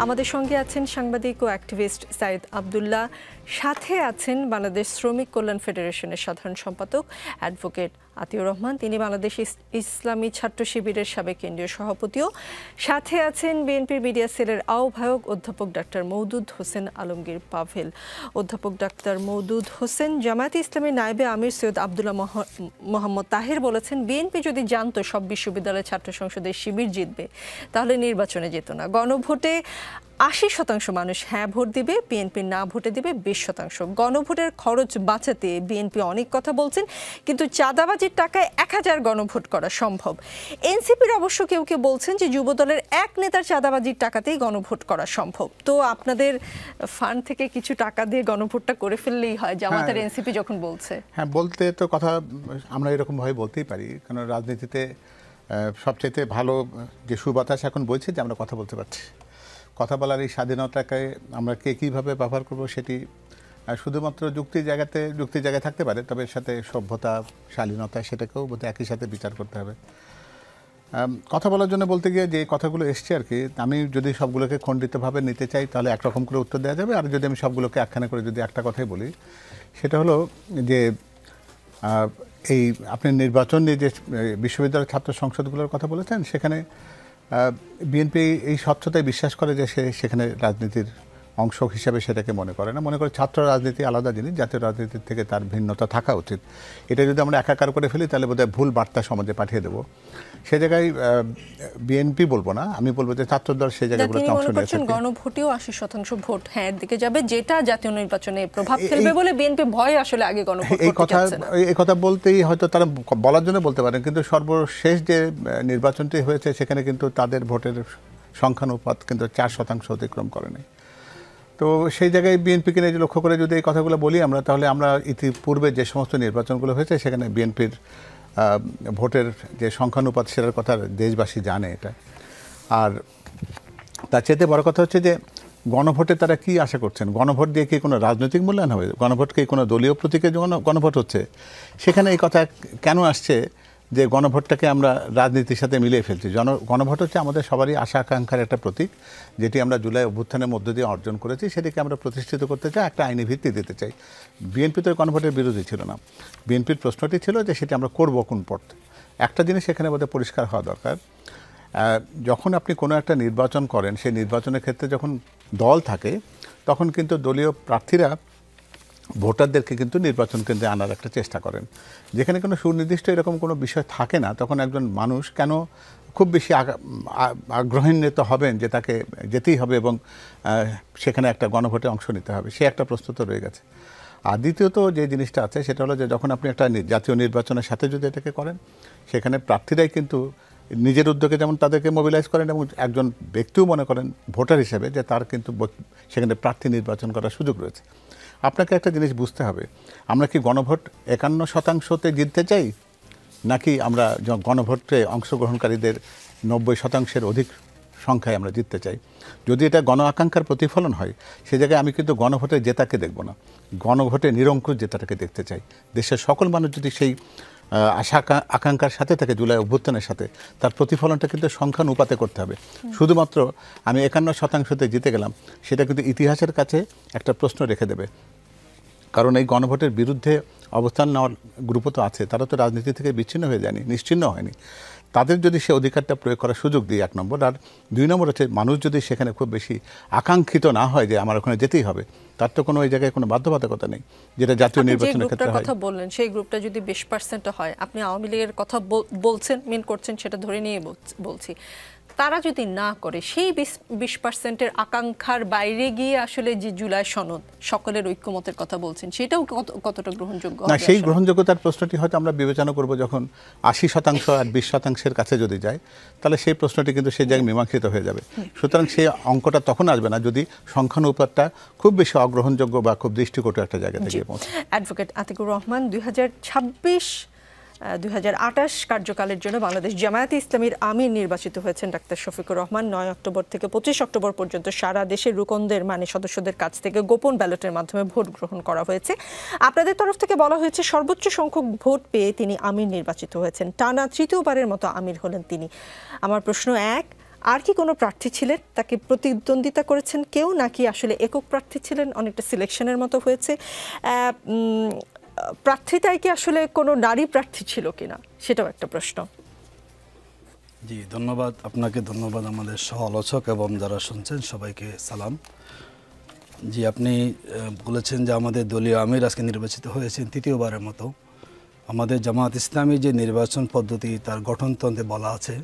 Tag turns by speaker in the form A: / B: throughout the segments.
A: আমাদের সঙ্গে আছেন সাংবাদিক ও অ্যাক্টিভিস্ট সাইদ আব্দুল্লাহ, সাথে আছেন বাংলাদেশ শ্রমিক কল্যাণ ফেডারেশনের সাধারণ সম্পাদক অ্যাডভোকেট আতিউর রহমান, তিনি বাংলাদেশ ইসলামী ছাত্র শিবিরের সাবেক কেন্দ্রীয় সভাপতিও, সাথে আছেন বিএনপির মিডিয়া সেলের আহ্বায়ক অধ্যাপক ডাক্তার মওদুদ হোসেন আলমগীর পাভেল। অধ্যাপক ডাক্তার মওদুদ হোসেন জামায়াতে ইসলামীর নায়েবে আমির সৈয়দ আব্দুল্লাহ মোহাম্মদ তাহের বলেছেন, বিএনপি যদি জানতো সব বিশ্ববিদ্যালয়ের ছাত্র সংসদের শিবির জিতবে তাহলে নির্বাচনে যেত না। গণভোটে ৮০% মানুষ হ্যাঁ ভোট দিবে, বিএনপি না ভোটে দিবে ২০%। গণভোটের খরচ বাঁচাতে বিএনপি অনেক কথা বলছেন, কিন্তু চাঁদাবাজির টাকায় ১০০০ গণভোট করা সম্ভব। এনসিপির অবশ্য কেউ কেউ বলছেন যে যুবদলের এক নেতার চাঁদাবাজির টাকাতেই গণভোট করা সম্ভব। তো আপনাদের ফান্ড থেকে কিছু টাকা দিয়ে গণভোটটা করে ফেললেই হয়, জামাতের এনসিপি যখন বলছে।
B: হ্যাঁ, বলতে তো কথা আমরা এরকমভাবে বলতেই পারি, কারণ রাজনীতিতে সবচেয়ে ভালো যে সুবাতাস এখন বলছে যে আমরা কথা বলতে পারছি। কথা বলার এই স্বাধীনতাকে আমরা কে কীভাবে ব্যবহার করব সেটি শুধুমাত্র যুক্তির জায়গায় থাকতে পারে, তবে এর সাথে সভ্যতা, শালীনতা সেটাকেও বোধহয় একই সাথে বিচার করতে হবে। কথা বলার জন্য বলতে গিয়ে যে কথাগুলো এসছে আর কি, আমি যদি সবগুলোকে খণ্ডিতভাবে নিতে চাই তাহলে একরকম করে উত্তর দেওয়া যাবে, আর যদি আমি সবগুলোকে একখানে করে যদি একটা কথাই বলি, সেটা হলো যে এই আপনি নির্বাচন নিয়ে যে বিশ্ববিদ্যালয়ের ছাত্র সংসদগুলোর কথা বলেছেন, সেখানে বিএনপি এই স্বচ্ছতায় বিশ্বাস করে যে সেখানে রাজনীতির অংশ হিসাবে সেটাকে মনে করে না, মনে করে ছাত্র রাজনীতি আলাদা জিনিস, জাতীয় রাজনীতির থেকে তার ভিন্নতা থাকা উচিত। এটা যদি আমরা একাকার করে ফেলি তাহলে বোধহয় ভুল বার্তা সমাজে পাঠিয়ে দেবো। সে জায়গায় বিএনপি বলবো না, আমি বলবো যে ছাত্রদল সেই জায়গাগুলোতে অংশ নিয়েছে।
A: গণভোটেও ৮০% ভোট হ্যাঁ দিকে যাবে, যেটা জাতীয় নির্বাচনে প্রভাব ফেলবে বলে বিএনপি ভয় আসলে আগে গণভোট করতে চাচ্ছে না।
B: এই কথা বলতেই হয়তো তারা বলার জন্য বলতে পারেন, কিন্তু সর্বশেষ যে নির্বাচনটি হয়েছে সেখানে কিন্তু তাদের ভোটের সংখ্যানুপাত কিন্তু 4% অতিক্রম করেনি। তো সেই জায়গায় বিএনপিকে নিয়ে লক্ষ্য করে যদি এই কথাগুলো বলি আমরা, তাহলে আমরা ইতিপূর্বে যে সমস্ত নির্বাচনগুলো হয়েছে সেখানে বিএনপির ভোটের যে সংখ্যানুপাত সেটার কথা দেশবাসী জানে এটা। আর তার চেয়ে বড় কথা হচ্ছে যে গণভোটে তারা কি আশা করছেন, গণভোট দিয়ে কি কোনো রাজনৈতিক মূল্যায়ন হবে, গণভোটকে কোনো দলীয় প্রতীকের গণভোট হচ্ছে, সেখানে এই কথা কেন আসছে যে গণভোটটাকে আমরা রাজনীতির সাথে মিলিয়ে ফেলছি। গণভোট হচ্ছে আমাদের সবারই আশা আকাঙ্ক্ষার একটা প্রতীক, যেটি আমরা জুলাই অভ্যুত্থানের মধ্য দিয়ে অর্জন করেছি, সেটিকে আমরা প্রতিষ্ঠিত করতে চাই, একটা আইনি ভিত্তি দিতে চাই। বিএনপি তো গণভোটের বিরোধী ছিল না, বিএনপির প্রশ্নটি ছিল যে সেটি আমরা করবো কোন পথ। একটা জিনিস সেখানে বোধহয় পরিষ্কার হওয়া দরকার, যখন আপনি কোনো একটা নির্বাচন করেন, সেই নির্বাচনের ক্ষেত্রে যখন দল থাকে তখন কিন্তু দলীয় প্রার্থীরা ভোটারদেরকে কিন্তু নির্বাচন কেন্দ্রে আনার একটা চেষ্টা করেন। যেখানে কোনো সুনির্দিষ্ট এরকম কোনো বিষয় থাকে না, তখন একজন মানুষ কেন খুব বেশি আগ্রহান্বিত হবেন যে তাকে যেতেই হবে এবং সেখানে একটা গণভোটে অংশ নিতে হবে, সে একটা প্রস্তুত রয়ে গেছে। আর দ্বিতীয়ত যে জিনিসটা আছে সেটা হলো যে যখন আপনি একটা জাতীয় নির্বাচনের সাথে যদি এটাকে করেন, সেখানে প্রার্থীরাই কিন্তু নিজের উদ্যোগে যেমন তাদেরকে মোবিলাইজ করেন এবং একজন ব্যক্তিও মনে করেন ভোটার হিসেবে যে তার কিন্তু সেখানে প্রার্থী নির্বাচন করার সুযোগ রয়েছে। আপনাকে একটা জিনিস বুঝতে হবে, আমরা কি গণভোট 51%তে জিততে চাই, নাকি আমরা গণভোটে অংশগ্রহণকারীদের 90%-এর অধিক সংখ্যায় আমরা জিততে চাই? যদি এটা গণ আকাঙ্ক্ষার প্রতিফলন হয়, সে জায়গায় আমি কিন্তু গণভোটে জেতাকে দেখব না, গণভোটে নিরঙ্কুশ জেতাটাকে দেখতে চাই। দেশের সকল মানুষ যদি সেই আশা আকাঙ্ক্ষার সাথে থাকে, জুলাই অভ্যুত্থানের সাথে, তার প্রতিফলনটা কিন্তু সংখ্যানুপাতে করতে হবে। শুধুমাত্র আমি 51%তে জিতে গেলাম, সেটা কিন্তু ইতিহাসের কাছে একটা প্রশ্ন রেখে দেবে। কারণ এই গণভোটের বিরুদ্ধে অবস্থান নেওয়ার গ্রুপও তো আছে, তারা তো রাজনীতি থেকে বিচ্ছিন্ন হয়ে যায়নি, নিশ্চিন্ন হয়নি। তাদের যদি সে অধিকারটা প্রয়োগ করার সুযোগ দিই, 1 নম্বর। আর 2 নম্বর হচ্ছে মানুষ যদি সেখানে খুব বেশি আকাঙ্ক্ষিত না হয় যে আমার ওখানে যেতেই হবে, তার তো কোনো ওই জায়গায় কোনো বাধ্যবাধকতা নেই, যেটা জাতীয় নির্বাচনের ক্ষেত্রে হয়।
A: কথা বললেন সেই গ্রুপটা যদি 20% হয়, আপনি আওয়ামী লীগের কথা বলছেন, মিন করছেন, সেটা ধরে নিয়ে বলছি, তারা যদি না করে সেই 20%-এর আকাঙ্ক্ষার বাইরে গিয়ে আসলে যে জুলাই সনদ সকলের ঐক্যমতের কথা বলছেন, সেটাও কতটা গ্রহণযোগ্য
B: না? সেই গ্রহণযোগ্যতার প্রশ্নটি হয়তো আমরা বিবেচনা করব যখন 80% আর 20%-এর কাছে যদি যায়, তাহলে সেই প্রশ্নটি কিন্তু সেই জায়গায় মীমাংসিত হয়ে যাবে। সুতরাং সেই অঙ্কটা তখন আসবে না যদি সংখ্যানুপাতটা খুব বেশি অগ্রহণযোগ্য বা খুব দৃষ্টিকটু একটা জায়গা থেকে পৌঁছে।
A: অ্যাডভোকেট আতিকুর রহমান, 2026-2028 কার্যকালের জন্য বাংলাদেশ জামায়াতে ইসলামীর আমির নির্বাচিত হয়েছেন ডাক্তার শফিকুর রহমান। 9 অক্টোবর থেকে 25 অক্টোবর পর্যন্ত সারা দেশের রুকনদের মানে সদস্যদের কাছ থেকে গোপন ব্যালটের মাধ্যমে ভোট গ্রহণ করা হয়েছে। আপনাদের তরফ থেকে বলা হয়েছে সর্বোচ্চ সংখ্যক ভোট পেয়ে তিনি আমির নির্বাচিত হয়েছেন, টানা 3য়বারের মতো আমির হলেন তিনি। আমার প্রশ্ন 1, আর কি কোনো প্রার্থী ছিলেন, তাকে প্রতিদ্বন্দ্বিতা করেছেন কেউ, নাকি আসলে একক প্রার্থী ছিলেন, অনেকটা সিলেকশনের মতো হয়েছে? প্রার্থীতায় কি আসলে কোনো নারী প্রার্থী ছিল কিনা, সেটাও একটা প্রশ্ন।
C: জি ধন্যবাদ আপনাকে, ধন্যবাদ আমাদের সহ আলোচক এবং যারা শুনছেন সবাইকে সালাম। জি আপনি বলেছেন যে আমাদের দলীয় আমির আজকে নির্বাচিত হয়েছেন তৃতীয়বারের মতো। আমাদের জামাত ইসলামী যে নির্বাচন পদ্ধতি তার গঠনতন্ত্রে বলা আছে,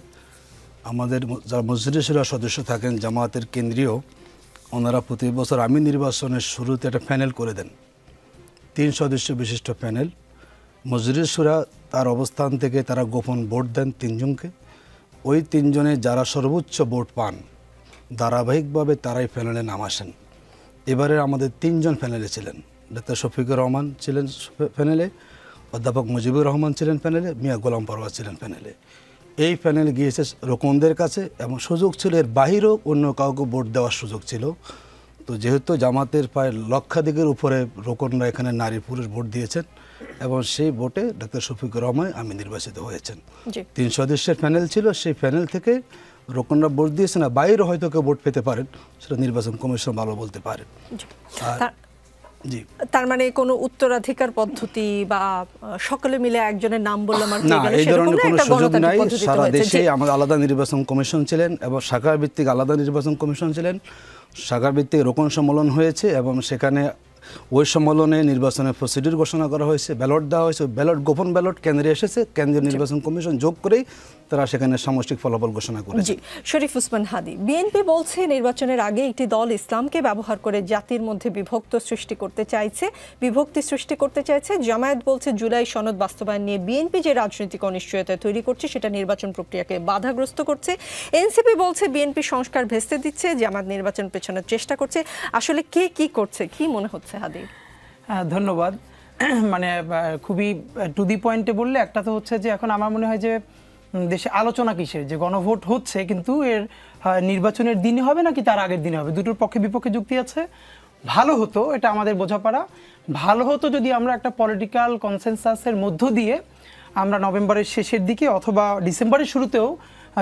C: আমাদের যারা মজলিস শুরা সদস্য থাকেন জামাতের কেন্দ্রীয়, ওনারা প্রতি বছর আমির নির্বাচনের শুরুতে একটা প্যানেল করে দেন, 3 সদস্য বিশিষ্ট প্যানেল। মজলিস শুরা তার অবস্থান থেকে তারা গোপন ভোট দেন 3 জনকে। ওই 3 জনে যারা সর্বোচ্চ ভোট পান ধারাবাহিকভাবে তারাই প্যানেলে নাম আসেন। এবারে আমাদের 3 জন প্যানেলে ছিলেন। ডাক্তার শফিকুর রহমান ছিলেন প্যানেলে, অধ্যাপক মুজিবুর রহমান ছিলেন প্যানেলে, মিয়া গোলাম পরওয়াজ ছিলেন প্যানেলে। এই প্যানেল গিয়েছে রোকনদের কাছে এবং সুযোগ ছিল এর বাহিরেও অন্য কাউকে ভোট দেওয়ার সুযোগ ছিল। তো যেহেতু জামাতের প্রায় লক্ষাধিকের উপরে রোকনরা এখানে নারী পুরুষ ভোট দিয়েছেন এবং সেই ভোটে ডাক্তার শফিকুর রহমান আমি নির্বাচিত হয়েছেন। 3 সদস্যের প্যানেল ছিল, সেই প্যানেল থেকে রোকনরা ভোট দিয়েছে না, বাইরে হয়তো কেউ ভোট পেতে পারেন, সেটা নির্বাচন কমিশন ভালো বলতে পারেন। জি
A: তার মানে কোনো উত্তরাধিকার পদ্ধতি বা সকলে মিলে একজনের নাম বললাম আর
C: না, এই ধরনের কোনো সুযোগ নাই। সারা দেশে আমাদের আলাদা নির্বাচন কমিশন ছিলেন এবং শাখা ভিত্তিক আলাদা নির্বাচন কমিশন ছিলেন। শাখা ভিত্তিক রোকন সম্মেলন হয়েছে এবং সেখানে ওই সম্মেলনে নির্বাচনের প্রসিডিউর ঘোষণা করা হয়েছে, ব্যালট দেওয়া হয়েছে, ব্যালট গোপন ব্যালট কেন্দ্রে এসেছে, কেন্দ্রীয় নির্বাচন কমিশন যোগ করেই তারা সেখানে সামষ্টিক ফলাফল ঘোষণা করেছে।
A: জি, শরীফ ওসমান হাদী, বিএনপি বলছে নির্বাচনের আগে একটি দল ইসলামকে ব্যবহার করে জাতির মধ্যে বিভক্তি সৃষ্টি করতে চাইছে। জামায়াত বলছে জুলাই সনদ বাস্তবায়ন নিয়ে বিএনপি যে রাজনৈতিক অনিশ্চয়তা তৈরি করছে সেটা নির্বাচন প্রক্রিয়াকে বাধাগ্রস্ত করছে। এনসিপি বলছে বিএনপি সংস্কার ভেস্তে দিচ্ছে, জামায়াত নির্বাচন পেছানোর চেষ্টা করছে। আসলে কে কি করছে, কি মনে হচ্ছে হাদী?
D: ধন্যবাদ। মানে খুবই টু দি পয়েন্টে বললে, একটা তো হচ্ছে যে এখন আমার মনে হয় যে দেশে আলোচনা কিসের, যে গণভোট হচ্ছে কিন্তু এর নির্বাচনের দিনে হবে নাকি তার আগের দিনে হবে, দুটোর পক্ষে বিপক্ষে যুক্তি আছে। ভালো হতো, এটা আমাদের বোঝাপড়া, ভালো হতো যদি আমরা একটা পলিটিক্যাল কনসেনসাসের মধ্য দিয়ে আমরা নভেম্বরের শেষের দিকে অথবা ডিসেম্বরের শুরুতেও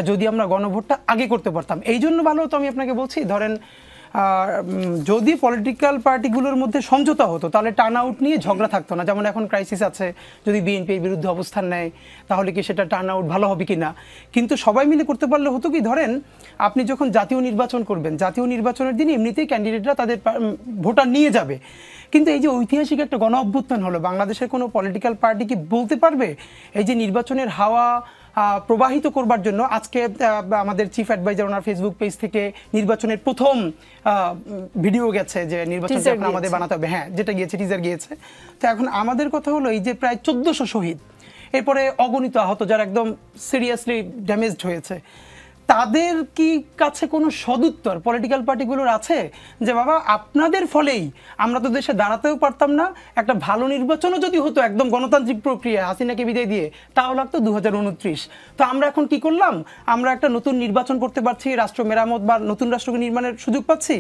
D: যদি আমরা গণভোটটা আগে করতে পারতাম। এই জন্য ভালো হতো, আমি আপনাকে বলছি, ধরেন যদি পলিটিক্যাল পার্টিগুলোর মধ্যে সমঝোতা হতো তাহলে টার্ন আউট নিয়ে ঝগড়া থাকতো না। যেমন এখন ক্রাইসিস আছে, যদি বিএনপি এর বিরুদ্ধে অবস্থান নেয় তাহলে কি সেটা টার্ন আউট ভালো হবে কিনা, কিন্তু সবাই মিলে করতে পারলে হতো কি, ধরেন আপনি যখন জাতীয় নির্বাচন করবেন, জাতীয় নির্বাচনের দিন এমনিতেই ক্যান্ডিডেটরা তাদের ভোটার নিয়ে যাবে, কিন্তু এই যে ঐতিহাসিক একটা গণ অভ্যুত্থান হলো, বাংলাদেশের কোনো পলিটিক্যাল পার্টি কি বলতে পারবে এই যে নির্বাচনের হাওয়া প্রবাহিত করবার জন্য? আজকে আমাদের চিফ অ্যাডভাইজার ওনার ফেসবুক পেজ থেকে নির্বাচনের প্রথম ভিডিও গেছে যে নির্বাচনটা আমাদের বানাতে হবে, হ্যাঁ যেটা গিয়েছে, টিজার গিয়েছে। তো এখন আমাদের কথা হলো এই যে প্রায় 1400 শহীদ, এরপরে অগণিত আহত যারা একদম সিরিয়াসলি ড্যামেজড হয়েছে, তাদের কি কাছে কোনো সদুত্তর পলিটিক্যাল পার্টিগুলোর আছে যে বাবা আপনাদের ফলেই আমরা তো দেশে দাঁড়াতেও পারতাম না, একটা ভালো নির্বাচনও যদি হতো একদম গণতান্ত্রিক প্রক্রিয়া হাসিনাকে বিদায় দিয়ে, তাও লাগতো 2029। তো আমরা এখন কি করলাম, আমরা একটা নতুন নির্বাচন করতে পারছি, রাষ্ট্র মেরামত বা নতুন রাষ্ট্র নির্মাণের সুযোগ পাচ্ছি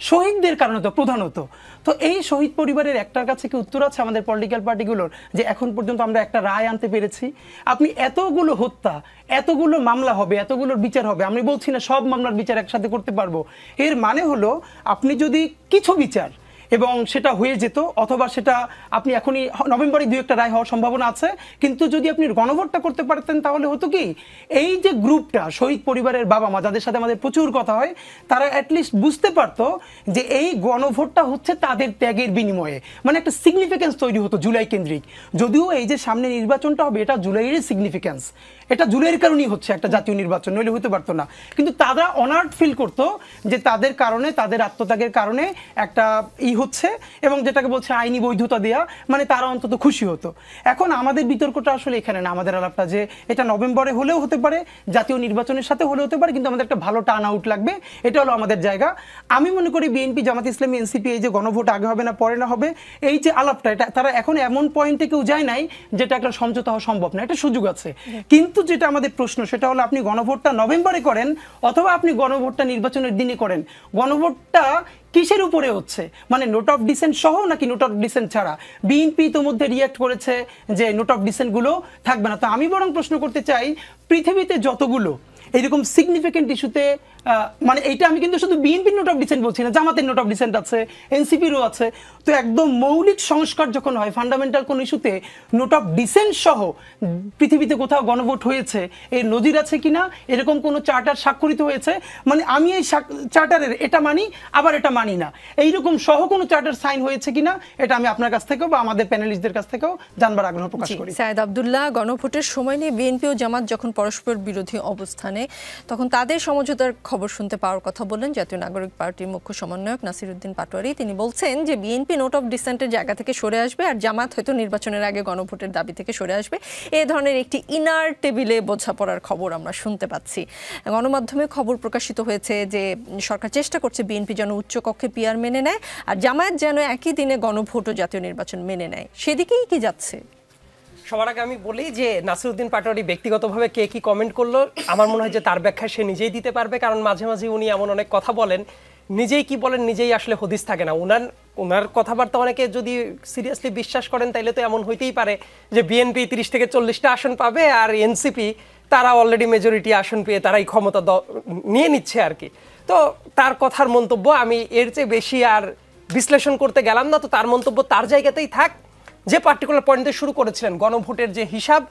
D: শহীদদের কারণে, তো প্রধানত। তো এই শহীদ পরিবারের একটার কাছে কি উত্তর আছে আমাদের পলিটিক্যাল পার্টিগুলোর যে এখন পর্যন্ত আমরা একটা রায় আনতে পেরেছি? আপনি এতগুলো হত্যা, এতগুলো মামলা হবে, এতগুলোর বিচার হবে, আমি বলছি না সব মামলার বিচার একসাথে করতে পারবো, এর মানে হলো আপনি যদি কিছু বিচার এবং সেটা হয়ে যেত, অথবা সেটা আপনি এখনই নভেম্বরে 2-1টা রায় হওয়ার সম্ভাবনা আছে, কিন্তু যদি আপনি গণভোটটা করতে পারতেন তাহলে হতো কি, এই যে গ্রুপটা শহীদ পরিবারের বাবা মা যাদের সাথে আমাদের প্রচুর কথা হয়, তারা অ্যাটলিস্ট বুঝতে পারতো যে এই গণভোটটা হচ্ছে তাদের ত্যাগের বিনিময়ে, মানে একটা সিগনিফিক্যান্স তৈরি হতো জুলাই কেন্দ্রিক। যদিও এই যে সামনে নির্বাচনটা হবে এটা জুলাইয়ের সিগনিফিক্যান্স, এটা জুলাইয়ের কারণেই হচ্ছে একটা জাতীয় নির্বাচন, নইলে হতে পারতো না, কিন্তু তারা অনার্ড ফিল করতো যে তাদের কারণে, তাদের আত্মত্যাগের কারণে একটা হচ্ছে, এবং যেটাকে বলছে আইনি বৈধতা দেয়া, মানে তারা অন্তত খুশি হতো। এখন আমাদের বিতর্কটা আসলে এখানে না, আমাদের আলাপটা যে এটা নভেম্বরে হলেও হতে পারে, জাতীয় নির্বাচনের সাথে হলেও হতে পারে, কিন্তু আমাদের একটা ভালো টার্ন আউট লাগবে, এটা হলো আমাদের জায়গা। আমি মনে করি বিএনপি, জামাত ইসলামী, এনসিপি এই যে গণভোট আগে হবে না পরে না হবে, এই যে আলাপটা, এটা তারা এখন এমন পয়েন্টে কেউ যায় নাই যেটা একটা সমঝোতা হওয়া সম্ভব না, এটা সুযোগ আছে। কিন্তু যেটা আমাদের প্রশ্ন সেটা হলো আপনি গণভোটটা নভেম্বরে করেন অথবা আপনি গণভোটটা নির্বাচনের দিনে করেন, গণভোটটা কিসের উপরে হচ্ছে, মানে নোট অফ ডিসেন্ট সহ নাকি নোট অফ ডিসেন্ট ছাড়া? বিএনপি ইতোমধ্যে রিয়াক্ট করেছে যে নোট অফ ডিসেন্ট গুলো থাকবে না। তো আমি বরং প্রশ্ন করতে চাই, পৃথিবীতে যতগুলো এরকম সিগনিফিকেন্ট ইস্যুতে মানে এইটা আমি কিন্তু শুধু বিএনপির নোট অফ ডিসেন্ট বলছি না, জামাতের নোট অফ ডিসেন্ট আছে, এনসিপিরও আছে। তো একদম মৌলিক সংস্কার যখন হয়, ফান্ডামেন্টাল কোন ইস্যুতে নোট অফ ডিসেন্ট সহ পৃথিবীতে কোথাও গণভোট হয়েছে এর নজির আছে কিনা, এরকম কোনো চার্টার স্বাক্ষরিত হয়েছে, মানে আমি এই চার্টারের এটা মানি আবার এটা মানি না, এইরকম সহ কোনো চার্টার সাইন হয়েছে কিনা, এটা আমি আপনার কাছ থেকেও বা আমাদের প্যানেলিস্টদের কাছ থেকেও জানবার আগ্রহ প্রকাশ করি।
A: সায়েদ আব্দুল্লাহ, গণভোটের সময় নিয়ে বিএনপি ও জামাত যখন পরস্পর বিরোধী অবস্থানে, তখন তাদের সমঝোতার খবর শুনতে পাওয়ার কথা বললেন জাতীয় নাগরিক পার্টির মুখ্য সমন্বয়ক নাসিরউদ্দিন পাটোয়ারি। তিনি বলছেন যে বিএনপি নোট অফ ডিসেন্টের জায়গা থেকে সরে আসবে আর জামাত হয়তো নির্বাচনের আগে গণভোটের দাবি থেকে সরে আসবে। এ ধরনের একটি ইনার টেবিলে বোঝাপড়ার খবর আমরা শুনতে পাচ্ছি। গণমাধ্যমে খবর প্রকাশিত হয়েছে যে সরকার চেষ্টা করছে বিএনপি যেন উচ্চকক্ষে পিআর মেনে নেয় আর জামায়াত যেন একই দিনে গণভোট ও জাতীয় নির্বাচন মেনে নেয়, সেদিকেই কি যাচ্ছে?
E: সবার আগে আমি বলি যে নাসিরউদ্দিন পাটোয়ারি ব্যক্তিগতভাবে কে কি কমেন্ট করলো আমার মনে হয় যে তার ব্যাখ্যা সে নিজেই দিতে পারবে, কারণ মাঝে মাঝে উনি এমন অনেক কথা বলেন, নিজেই কি বলেন নিজেই আসলে হদিস থাকে না। ওনার কথাবার্তা অনেকে যদি সিরিয়াসলি বিশ্বাস করেন তাইলে তো এমন হইতেই পারে যে বিএনপি 30 থেকে 40টা আসন পাবে আর এনসিপি তারা অলরেডি মেজরিটি আসন পেয়ে তারাই ক্ষমতা নিয়ে নিচ্ছে আর কি। তো তার কথার মন্তব্য আমি এর চেয়ে বেশি আর বিশ্লেষণ করতে গেলাম না। তো তার মন্তব্য তার জায়গাতেই থাক, যে পার্টিকুলার পয়েন্টে শুরু করেছিলেন গণভোটের যে হিসাব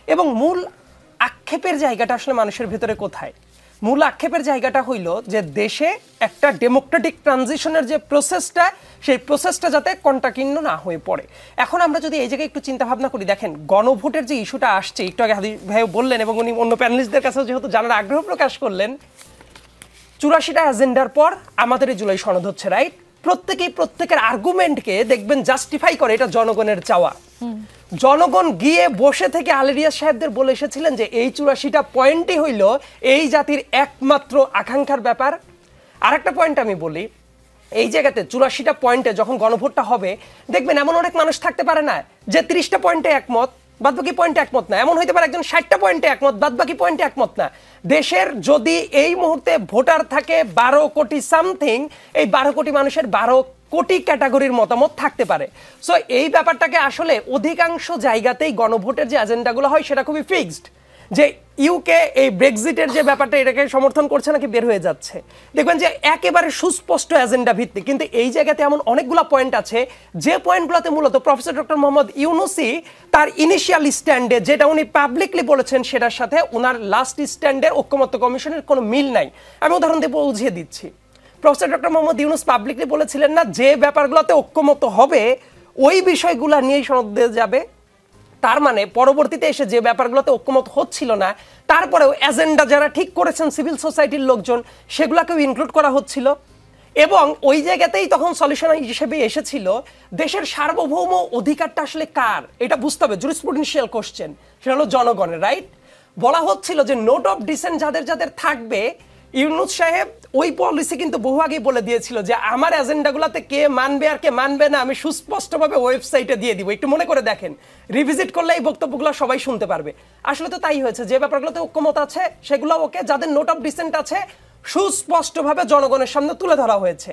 E: এবং মূল আক্ষেপের জায়গাটা আসলে মানুষের ভেতরে কোথায়। মূল আক্ষেপের জায়গাটা হইল যে দেশে একটা ডেমোক্রেটিক ট্রানজিশনের যে প্রসেসটা, সেই প্রসেসটা যাতে কণ্টাকীর্ণ না হয়ে পড়ে। এখন আমরা যদি এই জায়গায় একটু চিন্তা ভাবনা করি, দেখেন গণভোটের যে ইস্যুটা আসছে, একটু আগে হাদি ভাই বললেন এবং উনি অন্য প্যানেলিস্টদের কাছেও যেহেতু জানার আগ্রহ প্রকাশ করলেন, 84টা এজেন্ডার পর আমাদের এই জুলাই সনদ হচ্ছে, রাইট? প্রত্যেকের আর্গুমেন্টকে দেখবেন জাস্টিফাই করে এটা জনগণের চাওয়া। জনগণ গিয়ে বসে থেকে আলেরিয়া সাহেবদের বলে এসেছিলেন যে এই 84টা পয়েন্টই হইল এই জাতির একমাত্র আকাঙ্ক্ষার ব্যাপার। আরেকটা পয়েন্ট আমি বলি, এই জায়গাতে 84টা পয়েন্টে যখন গণভোটটা হবে দেখবেন এমন অনেক মানুষ থাকতে পারে না যে 30টা পয়েন্টে একমত বাদবাকি পয়েন্টে একমত না, এমন হইতে পারে একজন 60টা পয়েন্টে একমত বাদবাকি পয়েন্টে একমত না। দেশের যদি এই মুহূর্তে ভোটার থাকে 12 কোটি সামথিং, এই 12 কোটি মানুষের 12 কোটি ক্যাটাগরির মতামত থাকতে পারে। সো এই ব্যাপারটাকে আসলে অধিকাংশ জায়গাতেই গণভোটের যে এজেন্ডাগুলো হয় সেটা খুবই ফিক্সড, যে ইউকে এই ব্রেক্সিটের যে ব্যাপারটা এটাকে সমর্থন করছে নাকি বের হয়ে যাচ্ছে, দেখবেন যে একেবারে সুস্পষ্ট এজেন্ডা ভিত্তিক। কিন্তু এই জায়গাতে এমন অনেকগুলো পয়েন্ট আছে যে পয়েন্টগুলোতে মূলত প্রফেসর ডক্টর মোহাম্মদ ইউনূসী তার ইনিশিয়াল স্ট্যান্ডে যেটা উনি পাবলিকলি বলেছেন সেটার সাথে ওনার লাস্ট স্ট্যান্ডের ঐক্যমত্য কমিশনের কোনো মিল নাই। আমি উদাহরণ দিয়ে বুঝিয়ে দিচ্ছি। Professor doctor Mohammad Yunus publicly বলেছিলেন না যে ব্যাপারগুলোতে ঐক্যমত্য হবে ওই বিষয়গুলো নিয়েই সনদ দিয়ে যাবে। তার মানে পরবর্তীতে এসে যে ব্যাপারগুলোতে ঐক্যমত হচ্ছিল না তারপরেও এজেন্ডা যারা ঠিক করেছেন সিভিল সোসাইটির লোকজন সেগুলোকেও ইনক্লুড করা হচ্ছিল। এবং ওই জায়গাতেই তখন সলিউশন হিসেবে এসেছিল দেশের সার্বভৌম অধিকারটা আসলে কার এটা বুঝতে হবে, জুরিসপ্রুডেন্সিয়াল কোশ্চেন, সেটা হলো জনগণের, রাইট? বলা হচ্ছিল যে নোট অফ ডিসেন্ট যাদের যাদের থাকবে, ইউনূস সাহেব ওই পলিসি কিন্তু বহু আগেই বলে দিয়েছিল যে আমার এজেন্ডাগুলোতে কে মানবে আর কে মানবে না আমি সুস্পষ্টভাবে ওয়েবসাইটে দিয়ে দিব, একটু মনে করে দেখেন, রিভিজিট করলে এই বক্তব্যগুলো সবাই শুনতে পারবে। আসলে তো তাই হয়েছে, যে ব্যাপারগুলোতে ঐক্যমত আছে সেগুলো ওকে, যাদের নোট অফ ডিসেন্ট আছে সুস্পষ্টভাবে জনগণের সামনে তুলে ধরা হয়েছে।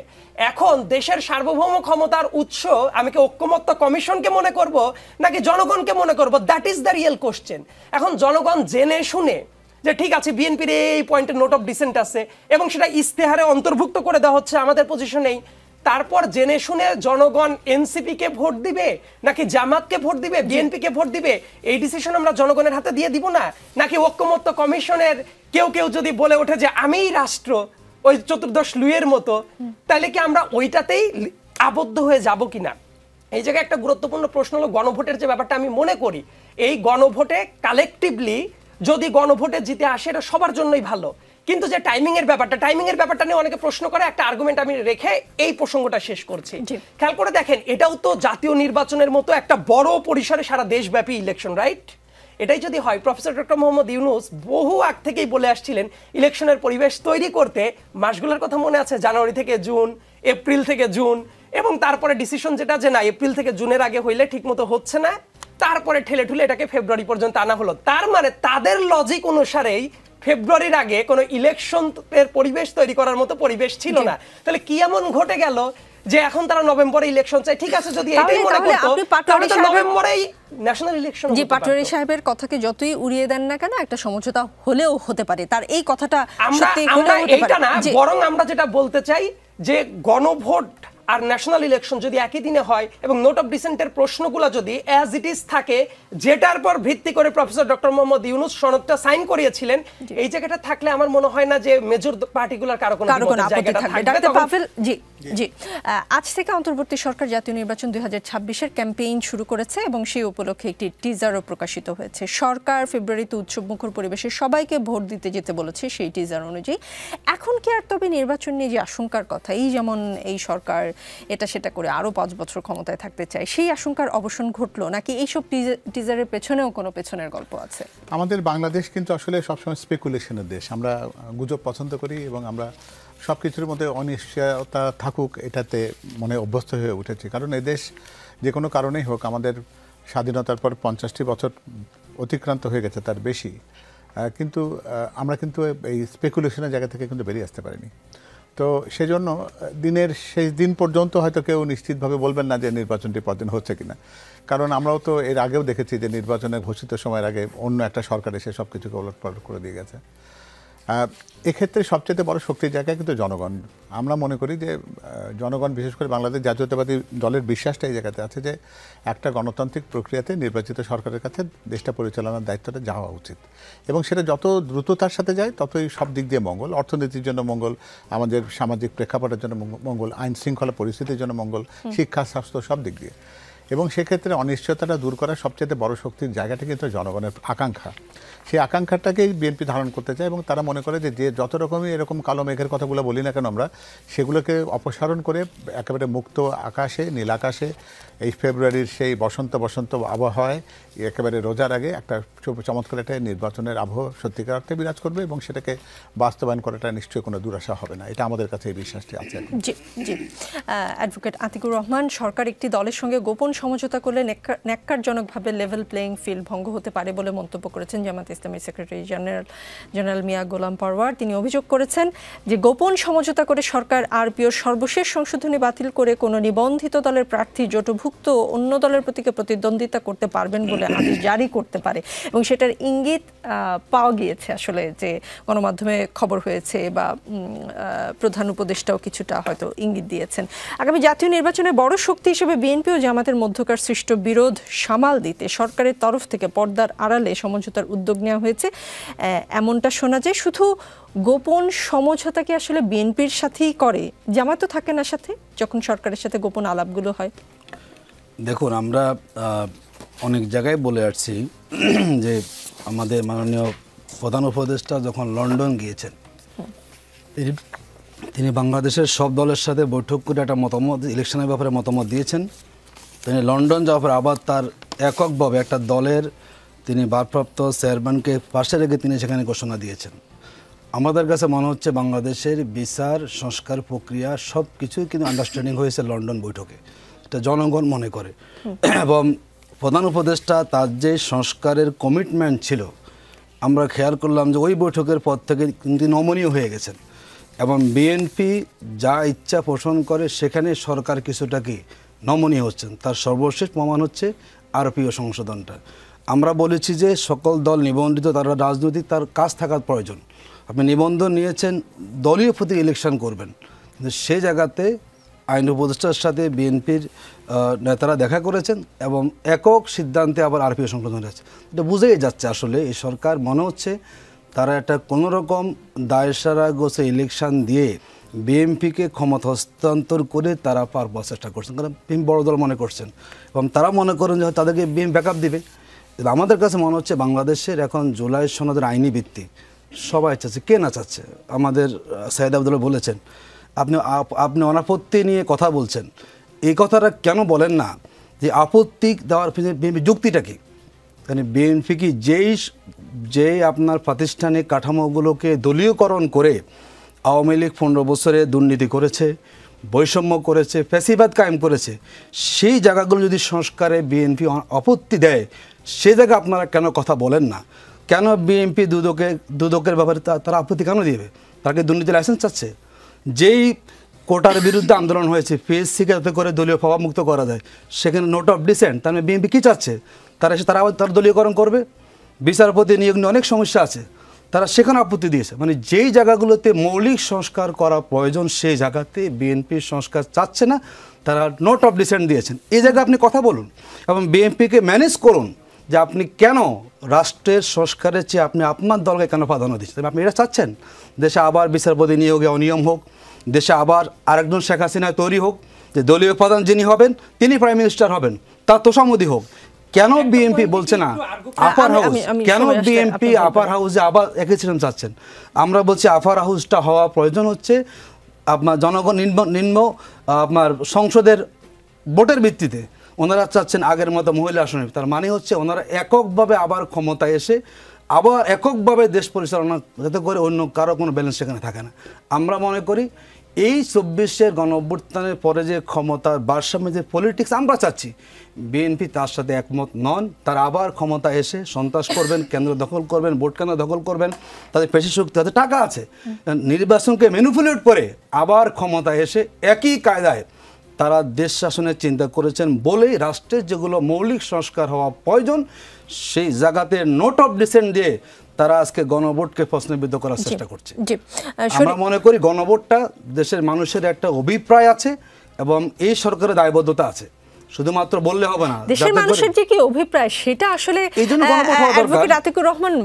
E: এখন দেশের সার্বভৌম ক্ষমতার উৎস আমি কি ঐক্যমত্য কমিশনকে মনে করব নাকি জনগণকে মনে করব, that is the real question. এখন জনগণ জেনে শুনে যে ঠিক আছে বিএনপির এই পয়েন্টে নোট অফ ডিসেন্ট আছে এবং সেটা ইস্তেহারে অন্তর্ভুক্ত করে দেওয়া হচ্ছে আমাদের পজিশনেই, তারপর জেনে শুনে জনগণ এনসিপি কে ভোট দিবে নাকি জামাতকে ভোট দিবে, বিএনপি কে ভোট দিবে, এই ডিসিশন আমরা জনগণের হাতে দিয়ে দিব না? নাকি ঐক্যমত্য কমিশনের কেউ যদি বলে ওঠে যে আমিই রাষ্ট্র, ওই 14 লুইয়ের মতো, তাহলে কি আমরা ওইটাতেই আবদ্ধ হয়ে যাব কিনা? এই জায়গায় একটা গুরুত্বপূর্ণ প্রশ্ন হলো গণভোটের যে ব্যাপারটা। আমি মনে করি এই গণভোটে কালেকটিভলি যদি গণভোটে জিতে আসে এটা সবার জন্যই ভালো, কিন্তু যে টাইমিং এর ব্যাপারটা নিয়ে অনেকে প্রশ্ন করে, একটা আর্গুমেন্ট আমি রেখে এই প্রসঙ্গটা শেষ করছি। খেয়াল করে দেখেন, এটাও তো জাতীয় নির্বাচনের মতো একটা বড় পরিসরে সারা দেশব্যাপী ইলেকশন, রাইট? এটাই যদি হয়, প্রফেসর ডক্টর মোহাম্মদ ইউনূস বহু আগ থেকেই বলে আসছিলেন ইলেকশনের পরিবেশ তৈরি করতে, মাসগুলোর কথা মনে আছে, জানুয়ারি থেকে জুন, এপ্রিল থেকে জুন, এবং তারপরে ডিসিশন যেটা যে না এপ্রিল থেকে জুনের আগে হইলে ঠিকমতো হচ্ছে না, তারপরে ঠেলে ঠুলে এটাকে ফেব্রুয়ারি পর্যন্ত আনা হলো। তার মানে তাদের লজিক অনুসারেই ফেব্রুয়ারির আগে কোনো ইলেকশন এর পরিবেশ তৈরি করার মতো পরিবেশ ছিল না। তাহলে কি এমন ঘটে গেল যে এখন তারা নভেম্বরে ইলেকশন চায়, ঠিক আছে যদি এটাই মনে করতো তাহলে তো নভেম্বরেই ন্যাশনাল ইলেকশন।
A: জি, পাটোয়ারি সাহেবের কথাকে যতই উড়িয়ে দেন না কেন, একটা সমঝোতা হলেও হতে পারে, তার এই কথাটা সত্যি হলেও হতে পারে।
E: এইটা না, বরং আমরা যেটা বলতে চাই যে গণভোট আর ন্যাশনাল ইলেকশন যদি একই দিনে হয় এবং নোট অফ ডিসেন্টের প্রশ্নগুলো যদি অ্যাজ ইট ইজ থাকে, যেটার পর ভিত্তি করে প্রফেসর ডক্টর মোহাম্মদ ইউনূস সনদটা সাইন করিয়েছিলেন, এই জায়গাটা থাকলে আমার মনে হয় না যে মেজর পার্টিকুলার কারো কোনো জায়গাটা থাকবে।
A: ডাক্তার পাভেল, জি জি, আজ থেকে অন্তর্বর্তী সরকার জাতীয় নির্বাচন 2026-এর ক্যাম্পেইন শুরু করেছে এবং সেই উপলক্ষে একটি টিজারও প্রকাশিত হয়েছে। সরকার ফেব্রুয়ারিতে উৎসবমুখর পরিবেশে সবাইকে ভোট দিতে যেতে বলেছে সেই টিজার অনুযায়ী। এখন কি আর তবে নির্বাচন নিয়ে যে আশঙ্কার কথা, এই যেমন এই সরকার এটা সেটা করে আরো 5 বছর ক্ষমতায় থাকতে চায়, সেই আশঙ্কার অবসান ঘটলো নাকি এইসব টিজারের পেছনেও কোনো পেছনের গল্প আছে?
B: আমাদের বাংলাদেশ কিন্তু আসলে সবসময় স্পেকুলেশনের দেশ। আমরা গুজব পছন্দ করি এবং আমরা সব কিছুর মধ্যে অনিশ্চয়তা থাকুক এটাতে মনে অভ্যস্ত হয়ে উঠেছি। কারণ এই দেশ যে কোনো কারণেই হোক, আমাদের স্বাধীনতার পর 50টি বছর অতিক্রান্ত হয়ে গেছে, তার বেশি, কিন্তু আমরা কিন্তু এই স্পেকুলেশনের জায়গা থেকে কিন্তু বেরিয়ে আসতে পারিনি। তো সেজন্য দিনের শেষ দিন পর্যন্ত হয়তো কেউ নিশ্চিতভাবে বলবেন না যে নির্বাচনটি পরদিন হচ্ছে কিনা। কারণ আমরাও তো এর আগেও দেখেছি যে নির্বাচনের ঘোষিত সময়ের আগে অন্য একটা সরকার এসে সব কিছুকে ওলটপালট করে দিয়ে গেছে। এক্ষেত্রে সবচেয়ে বড় শক্তির জায়গায় কিন্তু জনগণ। আমরা মনে করি যে জনগণ, বিশেষ করে বাংলাদেশ জাতীয়তাবাদী দলের বিশ্বাসটা এই জায়গাতে আছে যে একটা গণতান্ত্রিক প্রক্রিয়াতে নির্বাচিত সরকারের কাছে দেশটা পরিচালনার দায়িত্বটা যাওয়া উচিত এবং সেটা যত দ্রুততার সাথে যায় ততই সব দিক দিয়ে মঙ্গল, অর্থনীতির জন্য মঙ্গল, আমাদের সামাজিক প্রেক্ষাপটের জন্য মঙ্গল, আইন শৃঙ্খলা পরিস্থিতির জন্য মঙ্গল, শিক্ষা, স্বাস্থ্য, সব দিক দিয়ে। এবং সেক্ষেত্রে অনিশ্চয়তাটা দূর করার সবচেয়ে বড় শক্তির জায়গাটা কিন্তু জনগণের আকাঙ্ক্ষা। সেই আকাঙ্ক্ষাটাকেই বিএনপি ধারণ করতে চায় এবং তারা মনে করে যে যত রকমই এরকম কালো মেঘের কথাগুলো বলি না কেন আমরা, সেগুলোকে অপসারণ করে একেবারে মুক্ত আকাশে, নীল আকাশে এই ফেব্রুয়ারির সেই বসন্ত আবহাওয়ায় একেবারে রোজার আগে একটা চমৎকার একটা নির্বাচনের আবহ সত্যিকার অর্থে বিরাজ করবে এবং সেটাকে বাস্তবায়ন করাটা নিশ্চয়ই কোনো দুরাশা হবে না। এটা আমাদের কাছে এই বিশ্বাসটি আছে।
A: জি জি, অ্যাডভোকেট আতিকুর রহমান, সরকার একটি দলের সঙ্গে গোপন সমঝোতা করলে ন্যাক্কারজনকভাবে লেভেল প্লেইং ফিল্ড ভঙ্গ হতে পারে বলে মন্তব্য করেছেন জামায়াতে ইসলামীর সেক্রেটারি জেনারেল মিয়া গোলাম পরওয়ার। তিনি অভিযোগ করেছেন যে গোপন সমঝোতা করে সরকার আরপিওর সর্বশেষ সংশোধনী বাতিল করে কোনো নিবন্ধিত দলের প্রার্থী জোটভুক্ত অন্য দলের প্রতীকে প্রতিদ্বন্দ্বিতা করতে পারবেন বলে আদেশ জারি করতে পারে এবং সেটার ইঙ্গিত পাওয়া গিয়েছে আসলে, যে গণমাধ্যমে খবর হয়েছে বা প্রধান উপদেষ্টাও কিছুটা হয়তো ইঙ্গিত দিয়েছেন। আগামী জাতীয় নির্বাচনে বড় শক্তি হিসেবে বিএনপি ও জামাতের মধ্যকার সৃষ্ট বিরোধ সামাল দিতে সরকারের তরফ থেকে পর্দার আড়ালে সমঝোতার উদ্যোগ নেওয়া হয়েছে এমনটা শোনা যায়। শুধু গোপন সমঝোতা কি আসলে বিএনপির সাথেই করে, জামাত তো থাকে না সাথে যখন সরকারের সাথে গোপন আলাপগুলো হয়?
C: দেখুন, আমরা অনেক জায়গায় বলে আসছি যে আমাদের মাননীয় প্রধান উপদেষ্টা যখন লন্ডন গিয়েছেন, তিনি বাংলাদেশের সব দলের সাথে বৈঠক করে একটা মতামত, ইলেকশনের ব্যাপারে মতামত দিয়েছেন। তিনি লন্ডন যাওয়ার পর আবার তার এককভাবে একটা দলের তিনি ভারপ্রাপ্ত চেয়ারম্যানকে পাশে রেখে তিনি সেখানে ঘোষণা দিয়েছেন। আমাদের কাছে মনে হচ্ছে বাংলাদেশের বিচার সংস্কার প্রক্রিয়া সব কিছুই কিন্তু আন্ডারস্ট্যান্ডিং হয়েছে লন্ডন বৈঠকে, এটা জনগণ মনে করে। এবং প্রধান উপদেষ্টা তার যে সংস্কারের কমিটমেন্ট ছিল, আমরা খেয়াল করলাম যে ওই বৈঠকের পর থেকে কিন্তু নমনীয় হয়ে গেছেন এবং বিএনপি যা ইচ্ছা পোষণ করে সেখানে সরকার কিছুটা কি নমনীয় হচ্ছেন। তার সর্বশেষ প্রমাণ হচ্ছে আরপিও সংশোধনটা। আমরা বলেছি যে সকল দল নিবন্ধিত, তারা রাজনৈতিক তার কাজ থাকার প্রয়োজন। আপনি নিবন্ধন নিয়েছেন, দলীয় প্রতীক ইলেকশন করবেন, কিন্তু সেই জায়গাতে আইন উপদেষ্টার সাথে বিএনপির নেতারা দেখা করেছেন এবং একক সিদ্ধান্তে আবার আরপিও সংশোধন হয়েছে। এটা বুঝেই যাচ্ছে আসলে এই সরকার মনে হচ্ছে তারা একটা কোনোরকম দায়সারা গোছে ইলেকশন দিয়ে বিএনপিকে ক্ষমতা হস্তান্তর করে তারা পার পাওয়ার চেষ্টা করছেন, কারণ বিএনপি বড় দল মনে করছেন এবং তারা মনে করেন যে তাদেরকে বিএনপি ব্যাকআপ দিবে। আমাদের কাছে মনে হচ্ছে বাংলাদেশের এখন জুলাই সনদের আইনি ভিত্তি সবাই চাচ্ছে, কে না চাচ্ছে। আমাদের সাইদ আব্দুল্লাহ বলেছেন আপনি অনাপত্তি নিয়ে কথা বলছেন, এই কথাটা কেন বলেন না যে আপত্তি দেওয়ার বিএনপি যুক্তিটা কি? মানে বিএনপি কি যেই আপনার প্রাতিষ্ঠানিক কাঠামোগুলোকে দলীয়করণ করে আওয়ামী লীগ 15 বছরে দুর্নীতি করেছে, বৈষম্য করেছে, ফ্যাসিবাদ কায়েম করেছে, সেই জায়গাগুলো যদি সংস্কারে বিএনপি আপত্তি দেয়, সে জায়গায় আপনারা কেন কথা বলেন না? কেন বিএনপি দুদকের ব্যাপারে তারা আপত্তি কেন দিবে? তারা কি দুর্নীতি লাইসেন্স চাচ্ছে? যেই কোটার বিরুদ্ধে আন্দোলন হয়েছে, পিএসসিকে যাতে করে দলীয় প্রভাবমুক্ত করা যায়, সেখানে নোট অফ ডিসেন্ট, তার মানে বিএনপি কী চাচ্ছে, তারা এসে তারা আবার তার দলীয়করণ করবে। বিচারপতি নিয়োগ নিয়ে অনেক সমস্যা আছে, তারা সেখানে আপত্তি দিয়েছে। মানে যেই জায়গাগুলোতে মৌলিক সংস্কার করা প্রয়োজন সেই জায়গাতে বিএনপির সংস্কার চাচ্ছে না, তারা নোট অফ ডিসেন্ট দিয়েছেন। এই জায়গায় আপনি কথা বলুন এবং বিএনপিকে ম্যানেজ করুন যে আপনি কেন রাষ্ট্রের সংস্কারের চেয়ে আপনি আপনার দলকে কেন প্রাধান্য দিচ্ছেন। আপনি এটা চাচ্ছেন দেশে আবার বিচারপতি নিয়োগে অনিয়ম হোক, দেশে আবার আরেকজন শেখ হাসিনা তৈরি হোক, যে দলীয় প্রধান যিনি হবেন তিনি প্রাইম মিনিস্টার হবেন, তার তোষামোদী হোক। কেন বিএনপি বলছে না আপার হাউস, কেন বিএনপি আপার হাউসে আবার একই সিস্টেম চাচ্ছেন? আমরা বলছি আপার হাউসটা হওয়া প্রয়োজন হচ্ছে আপনার জনগণ নিম্ন আপনার সংসদের ভোটের ভিত্তিতে। ওনারা চাচ্ছেন আগের মতো মহিলা আসনে, তার মানে হচ্ছে ওনারা এককভাবে আবার ক্ষমতায় এসে আবার এককভাবে দেশ পরিচালনা, যাতে করে অন্য কারো কোনো ব্যালেন্স সেখানে থাকে না। আমরা মনে করি এই 24-এর গণঅভ্যুত্থানের পরে যে ক্ষমতার ভারসাম্য যে পলিটিক্স আমরা চাচ্ছি, বিএনপি তার সাথে একমত নন। তারা আবার ক্ষমতা এসে সন্ত্রাস করবেন, কেন্দ্র দখল করবেন, ভোট কেন্দ্র দখল করবেন, তাদের পেশি শক্তি, তাদের টাকা আছে, নির্বাচনকে ম্যানিপুলেট করে আবার ক্ষমতা এসে একই কায়দায় তারা দেশ শাসনের চিন্তা করেছেন বলেই রাষ্ট্রের যেগুলো মৌলিক সংস্কার হওয়া প্রয়োজন সেই জায়গাতে নোট অফ ডিসেন্ট দিয়ে তারা আজকে গণভোটকে প্রশ্নবিদ্ধ করার চেষ্টা করছে। আমরা মনে করি গণভোটটা দেশের মানুষের একটা অভিপ্রায় আছে এবং এই সরকারের দায়বদ্ধতা আছে, শুধুমাত্র বললে হবে না।
A: দেশের মানুষের যে কি অভিপ্রায় সেটা আসলে অ্যাডভোকেট আতিকুর রহমান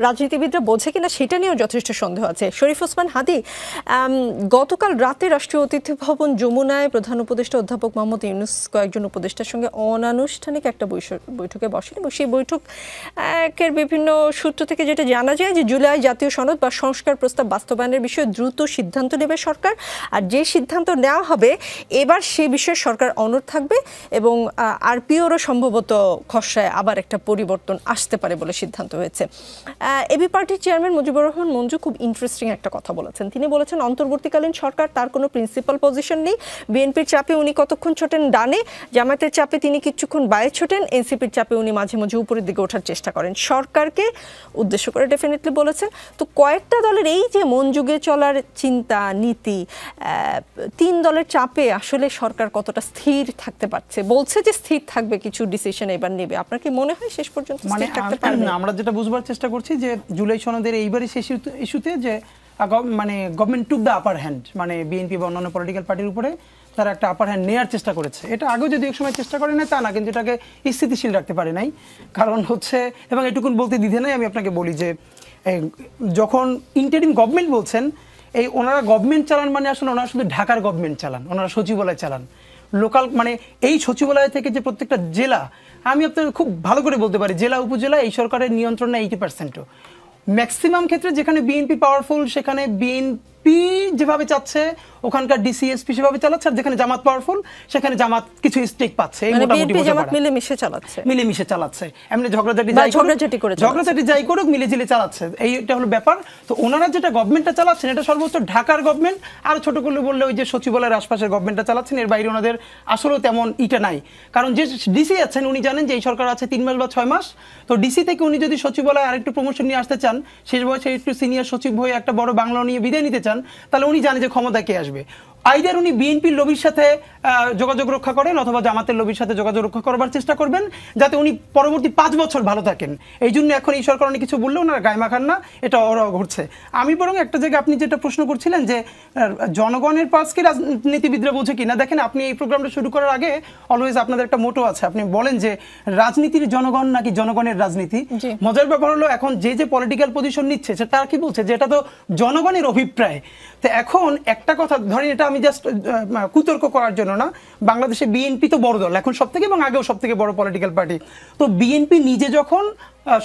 A: রাজনীতিবিদরা বোঝে কিনা সেটা নিয়েও যথেষ্ট সন্দেহ আছে। শরীফ ওসমান হাদী, গতকাল রাতে রাষ্ট্রীয় অতিথি ভবন যমুনায় প্রধান উপদেষ্টা অধ্যাপক মোহাম্মদ ইউনূস কয়েকজন উপদেষ্টার সঙ্গে অনানুষ্ঠানিক একটা বৈঠকে বসেন এবং সেই বৈঠকের বিভিন্ন সূত্র থেকে যেটা জানা যায় যে জুলাই জাতীয় সনদ বা সংস্কার প্রস্তাব বাস্তবায়নের বিষয়ে দ্রুত সিদ্ধান্ত নেবে সরকার, আর যে সিদ্ধান্ত নেওয়া হবে এবার সে বিষয়ে সরকার অনড় থাকবে এবং আরপিওরও সম্ভবত খসড়ায় আবার একটা পরিবর্তন আসতে পারে বলে সিদ্ধান্ত হয়েছে। এবি পার্টির চেয়ারম্যান মুজিবুর রহমান মঞ্জু খুব ইন্টারেস্টিং একটা কথা বলেছেন। তিনি বলেছেন অন্তর্বর্তীকালীন সরকার তার কোনো প্রিন্সিপাল পজিশন নেই, বিএনপির চাপে উনি কতক্ষণ ছোটেন ডানে, জামায়াতের চাপে তিনি কিছুক্ষণ বায়ে ছোটেন, এনসিপির চাপে উনি মাঝে মাঝে উপরের দিকে ওঠার চেষ্টা করেন। সরকারকে উদ্দেশ্য করে ডেফিনেটলি বলেছেন। তো কয়েকটা দলের এই যে মন যুগে চলার চিন্তা নীতি, তিন দলের চাপে আসলে সরকার কতটা স্থির থাকতে পারছে? বলছে যে স্থির থাকবে, কিছু ডিসিশন এবার নেবে। আপনার কি মনে হয় শেষ পর্যন্ত
D: মানে আমরা যেটা বুঝবার চেষ্টা করছি যে জুলাই সনদের এইবারই শেষ ইস্যুতে যে মানে government took the upper hand, মানে বিএনপি বা অন্যান্য পলিটিক্যাল পার্টির উপরে তারা একটা আপার হ্যান্ড নেওয়ার চেষ্টা করেছে। এটা আগেও যদি এক সময় চেষ্টা করে না তা না, কিন্তু এটাকে স্থিতিশীল রাখতে পারে নাই। কারণ হচ্ছে, এবং এটুকুন বলতে দ্বিধা নাই, আমি আপনাকে বলি যে যখন ইন্টারিম গভর্নমেন্ট বলছেন, এই ওনারা গভর্নমেন্ট চালান মানে আসলে ওনারা শুধু ঢাকার গভর্নমেন্ট চালান, ওনারা সচিবালয় চালান। লোকাল মানে এই সচিবালয় থেকে যে প্রত্যেকটা জেলা, আমি আপনাদের খুব ভালো করে বলতে পারি জেলা উপজেলা এই সরকারের নিয়ন্ত্রণ না 80%। ম্যাক্সিমাম ক্ষেত্রে যেখানে বিএনপি পাওয়ারফুল সেখানে বিএনপি যেভাবে চাচ্ছে ওখানকার ডিসিএসপি সেভাবে চালাচ্ছে, আর যেখানে জামাত পাওয়ারফুল সেখানে জামাত কিছু স্টেক পাচ্ছে। মিলেমিশে চালাচ্ছে, এমনি ঝগড়াঝাটি যাই করুক মিলেঝিলে চালাচ্ছে, এইটা হলো ব্যাপার। তো ওনারা যেটা গভর্নমেন্টটা চালাচ্ছেন এটা সর্বোচ্চ ঢাকার গভর্নমেন্ট, আর ছোট করে বললে ওই যে সচিবালয়ের আশপাশের গভর্নমেন্টটা চালাচ্ছেন, এর বাইরে ওনাদের আসলেও তেমন ইটা নাই। কারণ যে ডিসি আছেন উনি জানেন যে এই সরকার আছে 3 মাস বা 6 মাস, তো ডিসি থেকে উনি যদি সচিবালয় আরেকটু প্রমোশন নিয়ে আসতে চান, শেষ বয়সে একটু সিনিয়র সচিব হয়ে একটা বড় বাংলা নিয়ে বিদায় নিতে চান, তাহলে উনি জানেন যে ক্ষমতা কে আসবে। আইদার উনি বিএনপির লবির সাথে যোগাযোগ রক্ষা করেন অথবা জামাতের লবির সাথে যোগাযোগ রক্ষা করবার চেষ্টা করবেন যাতে উনি পরবর্তী 5 বছর ভালো থাকেন। এই জন্য এখন এই সরকার অনেক কিছু বললেও ওনারা গায়ে মাখান না, এটা ওরা ঘটছে। আমি বরং একটা জায়গায় আপনি যেটা প্রশ্ন করছিলেন যে জনগণের পাস কি রাজনীতিবিদরা বোঝে কিনা, দেখেন আপনি এই প্রোগ্রামটা শুরু করার আগে অলওয়েজ আপনাদের একটা মোটো আছে, আপনি বলেন যে রাজনীতির জনগণ নাকি জনগণের রাজনীতি। মজার ব্যাপার হলো এখন যে পলিটিক্যাল পজিশন নিচ্ছে সেটা কি বলছে যে এটা তো জনগণের অভিপ্রায়। তো এখন একটা কথা ধরেন, এটা আমি জাস্ট কুতর্ক করার জন্য না, বাংলাদেশে বিএনপি তো বড় দল এখন সবথেকে, এবং আগেও সবথেকে বড় পলিটিক্যাল পার্টি। তো বিএনপি নিজে যখন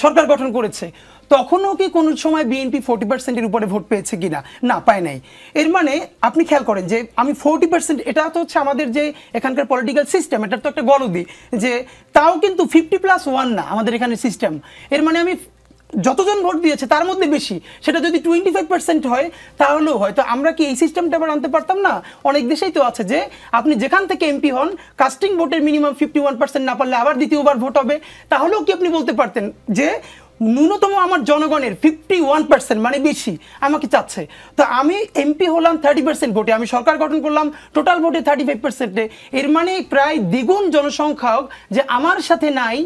D: সরকার গঠন করেছে তখনও কি কোনো সময় বিএনপি 40%-এর উপরে ভোট পেয়েছে কিনা? না, পায় নাই। এর মানে আপনি খেয়াল করেন যে আমি 40%, এটা তো হচ্ছে আমাদের যে এখানকার পলিটিক্যাল সিস্টেম, এটার তো একটা গলদি, যে তাও কিন্তু 50+1 না আমাদের এখানে সিস্টেম। এর মানে আমি যতজন ভোট দিয়েছে তার মধ্যে বেশি, সেটা যদি 25% হয় তাহলেও হয়তো আমরা কি এই সিস্টেমটা আবার আনতে পারতাম না? অনেক দেশেই তো আছে যে আপনি যেখান থেকে এমপি হন কাস্টিং ভোটের মিনিমাম 51% না পারলে আবার দ্বিতীয়বার ভোট হবে, তাহলেও কি আপনি বলতে পারতেন যে ন্যূনতম আমার জনগণের 51% মানে বেশি আমাকে চাচ্ছে। তো আমি এমপি হলাম 30% ভোটে, আমি সরকার গঠন করলাম টোটাল ভোটে 35%। এর মানে প্রায় দ্বিগুণ জনসংখ্যক যে আমার সাথে নাই,